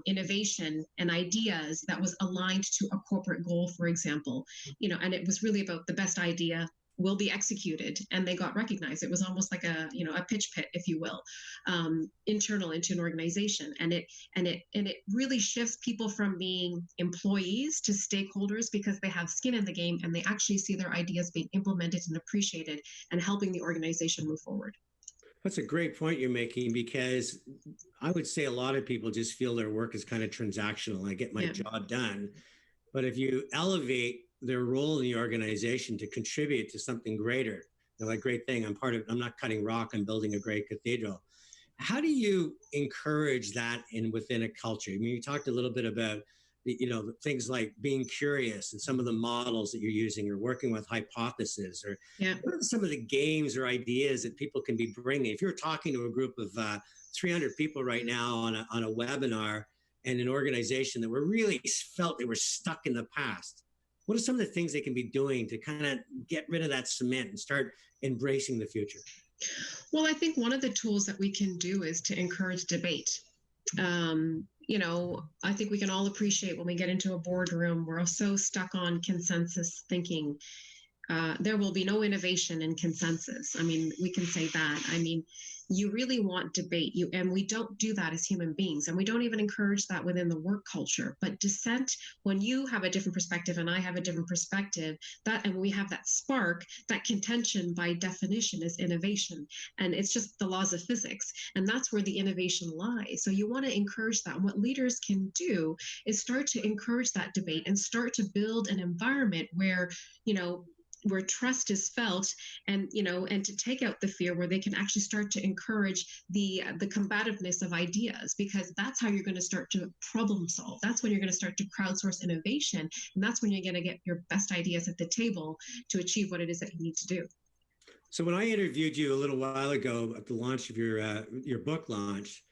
innovation and ideas that was aligned to a corporate goal, for example. And it was really about the best idea will be executed, and they got recognized. It was almost like a pitch pit, if you will, internal into an organization, and it really shifts people from being employees to stakeholders, because they have skin in the game and they actually see their ideas being implemented and appreciated and helping the organization move forward. That's a great point you're making, because I would say a lot of people just feel their work is kind of transactional. I get my job done. But if you elevate their role in the organization to contribute to something greater, like, great thing, I'm not cutting rock, I'm building a great cathedral. How do you encourage that within a culture? I mean, you talked a little bit about things like being curious and some of the models that you're using, or working with hypotheses, or what are some of the games or ideas that people can be bringing? If you're talking to a group of 300 people right now on a webinar, and an organization that really felt they were stuck in the past, what are some of the things they can be doing to kind of get rid of that cement and start embracing the future? Well, I think one of the tools that we can do is to encourage debate. I think we can all appreciate when we get into a boardroom, we're all so stuck on consensus thinking. There will be no innovation in consensus. I mean, we can say that. I mean, you really want debate. And we don't do that as human beings. And we don't even encourage that within the work culture. But dissent, when you have a different perspective and I have a different perspective, and we have that spark, that contention by definition is innovation. And it's just the laws of physics. And that's where the innovation lies. So you want to encourage that. And what leaders can do is start to encourage that debate and start to build an environment where, where trust is felt, and to take out the fear, where they can actually start to encourage the combativeness of ideas, because that's how you're going to start to problem solve. That's when you're going to start to crowdsource innovation, and that's when you're going to get your best ideas at the table to achieve what it is that you need to do. So when I interviewed you a little while ago at the launch of your book launch,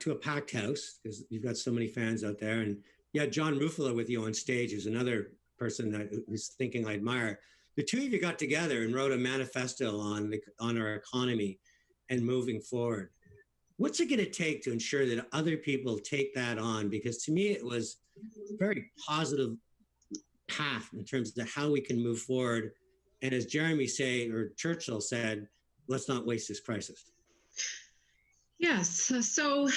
to a packed house, because you've got so many fans out there, and you had John Ruffalo with you on stage, who's another person who's thinking I admire. the two of you got together and wrote a manifesto on our economy and moving forward. What's it going to take to ensure that other people take that on? Because to me, it was a very positive path in terms of how we can move forward. And as Jeremy or Churchill said, let's not waste this crisis. Yes. So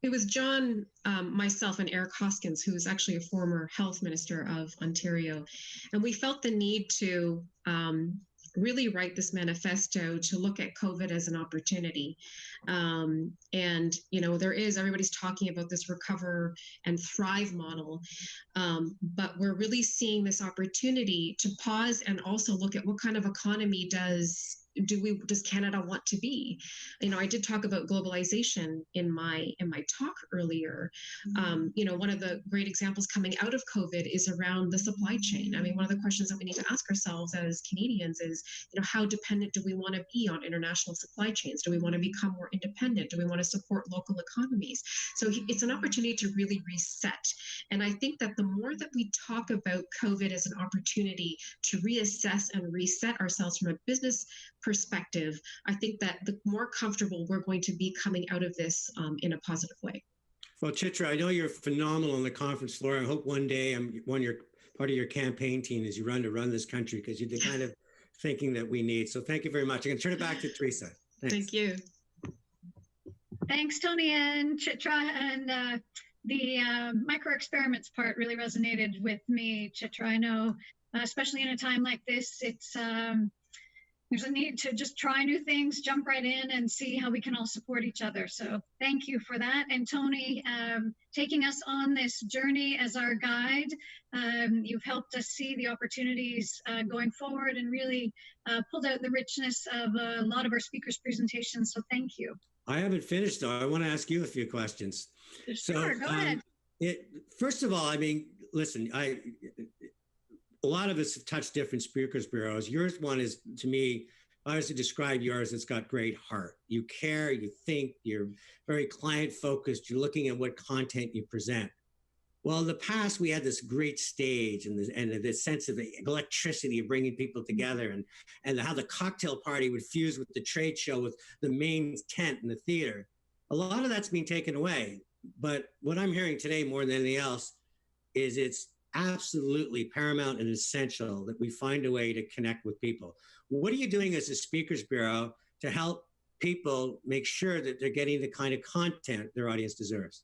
it was John, myself, and Eric Hoskins, who is actually a former health minister of Ontario. And we felt the need to really write this manifesto to look at COVID as an opportunity. And, you know, everybody's talking about this recover and thrive model, but we're really seeing this opportunity to pause and also look at what kind of economy does Canada want to be? You know, I did talk about globalization in my talk earlier. You know, one of the great examples coming out of COVID is around the supply chain. I mean, one of the questions that we need to ask ourselves as Canadians is, you know, how dependent do we want to be on international supply chains? Do we want to become more independent? Do we want to support local economies? So it's an opportunity to really reset. And I think that the more that we talk about COVID as an opportunity to reassess and reset ourselves from a business perspective, I think that the more comfortable we're going to be coming out of this in a positive way. Well, Chitra, I know you're phenomenal on the conference floor. I hope one day I'm part of your campaign team as you run this country, because you're the kind of thinking that we need. So thank you very much. I'm going to turn it back to Teresa. Thanks. Thank you. Thanks, Tony and Chitra. And the micro experiments part really resonated with me, Chitra. I know, especially in a time like this, there's a need to just try new things, jump right in and see how we can all support each other. So thank you for that. And Tony, taking us on this journey as our guide, you've helped us see the opportunities going forward and really pulled out the richness of a lot of our speakers' presentations. So thank you. I haven't finished though. I want to ask you a few questions. Sure, go ahead. First of all, I mean, listen, a lot of us have touched different speakers bureaus. Yours one is, to me, I was to describe yours, it's got great heart. You care, you think, you're very client focused, you're looking at what content you present. Well, in the past, we had this great stage and this sense of the electricity of bringing people together and how the cocktail party would fuse with the trade show with the main tent in the theater. A lot of that's being taken away. But what I'm hearing today more than anything else is it's absolutely paramount and essential that we find a way to connect with people. What are you doing as a Speakers Bureau to help people make sure that they're getting the kind of content their audience deserves?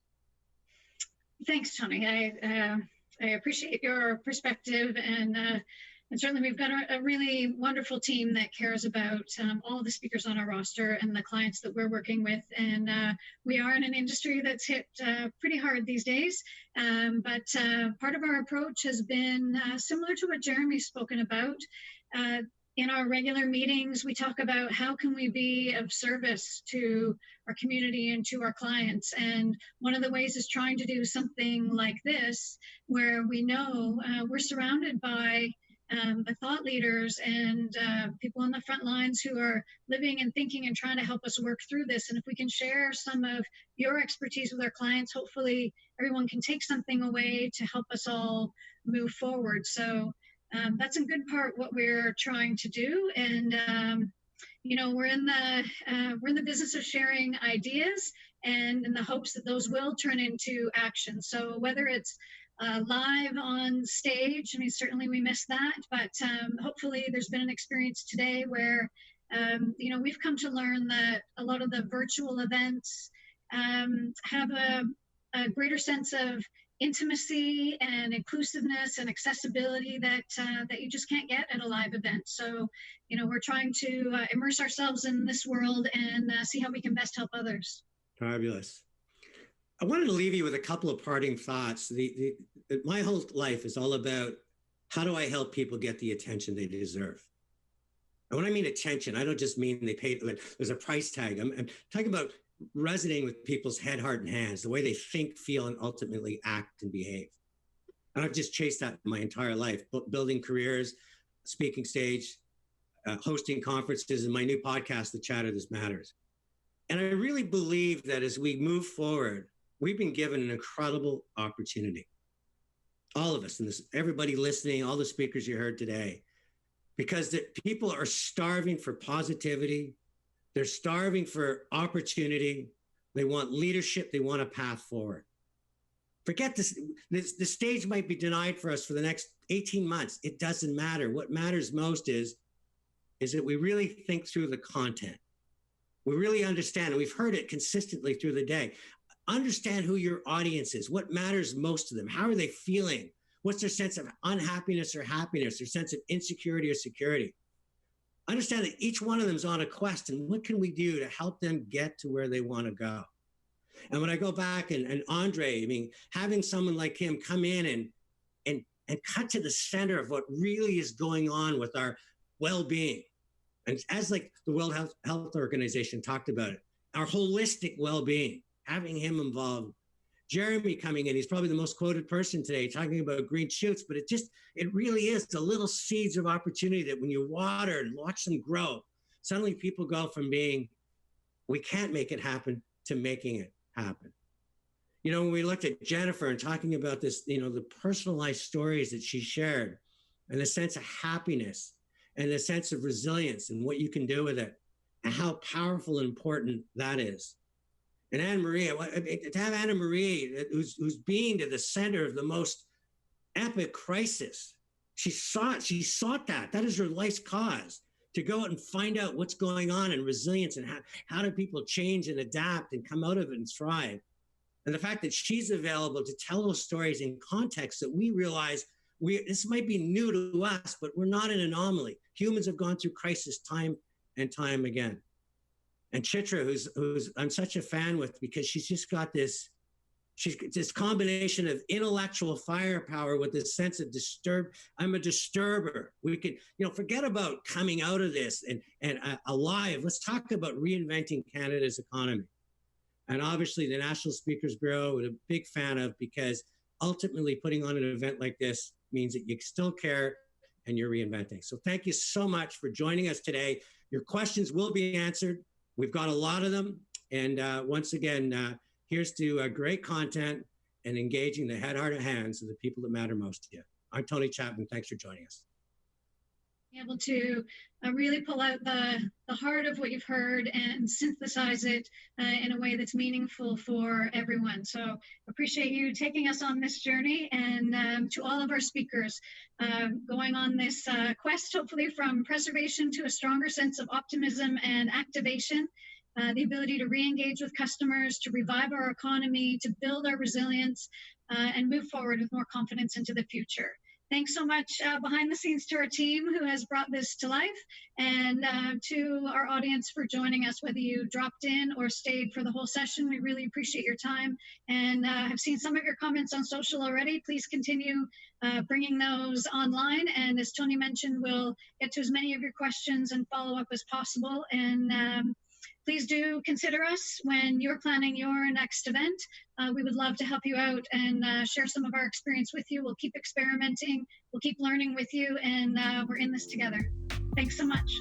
Thanks, Tony. I appreciate your perspective, and certainly we've got a really wonderful team that cares about all of the speakers on our roster and the clients that we're working with. And we are in an industry that's hit pretty hard these days. But part of our approach has been similar to what Jeremy's spoken about. In our regular meetings, we talk about how can we be of service to our community and to our clients. And one of the ways is trying to do something like this, where we know we're surrounded by the thought leaders and people on the front lines who are living and thinking and trying to help us work through this. And if we can share some of your expertise with our clients, hopefully everyone can take something away to help us all move forward. So that's in good part what we're trying to do. And you know, we're in the business of sharing ideas and in the hopes that those will turn into action. So whether it's live on stage, I mean, certainly we miss that, but hopefully there's been an experience today where, you know, we've come to learn that a lot of the virtual events have a greater sense of intimacy and inclusiveness and accessibility that you just can't get at a live event. So, you know, we're trying to immerse ourselves in this world and see how we can best help others. Fabulous. I wanted to leave you with a couple of parting thoughts. My whole life is all about how do I help people get the attention they deserve? And when I mean attention, I don't just mean they pay, there's a price tag. I'm talking about resonating with people's head, heart, and hands, the way they think, feel, and ultimately act and behave. And I've just chased that my entire life, building careers, speaking stage, hosting conferences, and my new podcast, The Chatter This Matters. And I really believe that as we move forward, we've been given an incredible opportunity. All of us, and everybody listening, all the speakers you heard today, because people are starving for positivity. They're starving for opportunity. They want leadership. They want a path forward. Forget this. The stage might be denied for us for the next 18 months. It doesn't matter. What matters most is that we really think through the content. We really understand, and we've heard it consistently through the day. Understand who your audience is. What matters most to them? How are they feeling? What's their sense of unhappiness or happiness, their sense of insecurity or security? Understand that each one of them is on a quest, and what can we do to help them get to where they want to go? And when I go back and André, I mean, having someone like him come in and cut to the center of what really is going on with our well-being. And as like the World Health Organization talked about it, our holistic well-being, having him involved. Jeremy coming in, he's probably the most quoted person today, talking about green shoots, but it really is the little seeds of opportunity that when you water and watch them grow, suddenly people go from being, we can't make it happen, to making it happen. You know, when we looked at Jennifer and talking about this, you know, the personalized stories that she shared and the sense of happiness and the sense of resilience and what you can do with it and how powerful and important that is. And Anne-Marie, to have Anne-Marie, who's being to the center of the most epic crisis, she sought that. That is her life's cause, to go out and find out what's going on and resilience and how do people change and adapt and come out of it and thrive. And the fact that she's available to tell those stories in context that we realize this might be new to us, but we're not an anomaly. Humans have gone through crisis time and time again. And Chitra, who's I'm such a fan with, because she's just got this combination of intellectual firepower with this sense of I'm a disturber. We could, you know, forget about coming out of this and alive. Let's talk about reinventing Canada's economy. And obviously the National Speakers Bureau, we're a big fan of, because ultimately putting on an event like this means that you still care and you're reinventing. So thank you so much for joining us today. Your questions will be answered. We've got a lot of them. And once again, here's to great content and engaging the head, heart, and hands of the people that matter most to you. I'm Tony Chapman. Thanks for joining us. Able to really pull out the heart of what you've heard and synthesize it in a way that's meaningful for everyone. So appreciate you taking us on this journey, and to all of our speakers going on this quest, hopefully from preservation to a stronger sense of optimism and activation, the ability to re-engage with customers, to revive our economy, to build our resilience, and move forward with more confidence into the future. Thanks so much behind the scenes to our team who has brought this to life, and to our audience for joining us, whether you dropped in or stayed for the whole session. We really appreciate your time, and have seen some of your comments on social already. Please continue bringing those online, and as Tony mentioned, we'll get to as many of your questions and follow up as possible. And please do consider us when you're planning your next event. We would love to help you out and share some of our experience with you. We'll keep experimenting, we'll keep learning with you, and we're in this together. Thanks so much.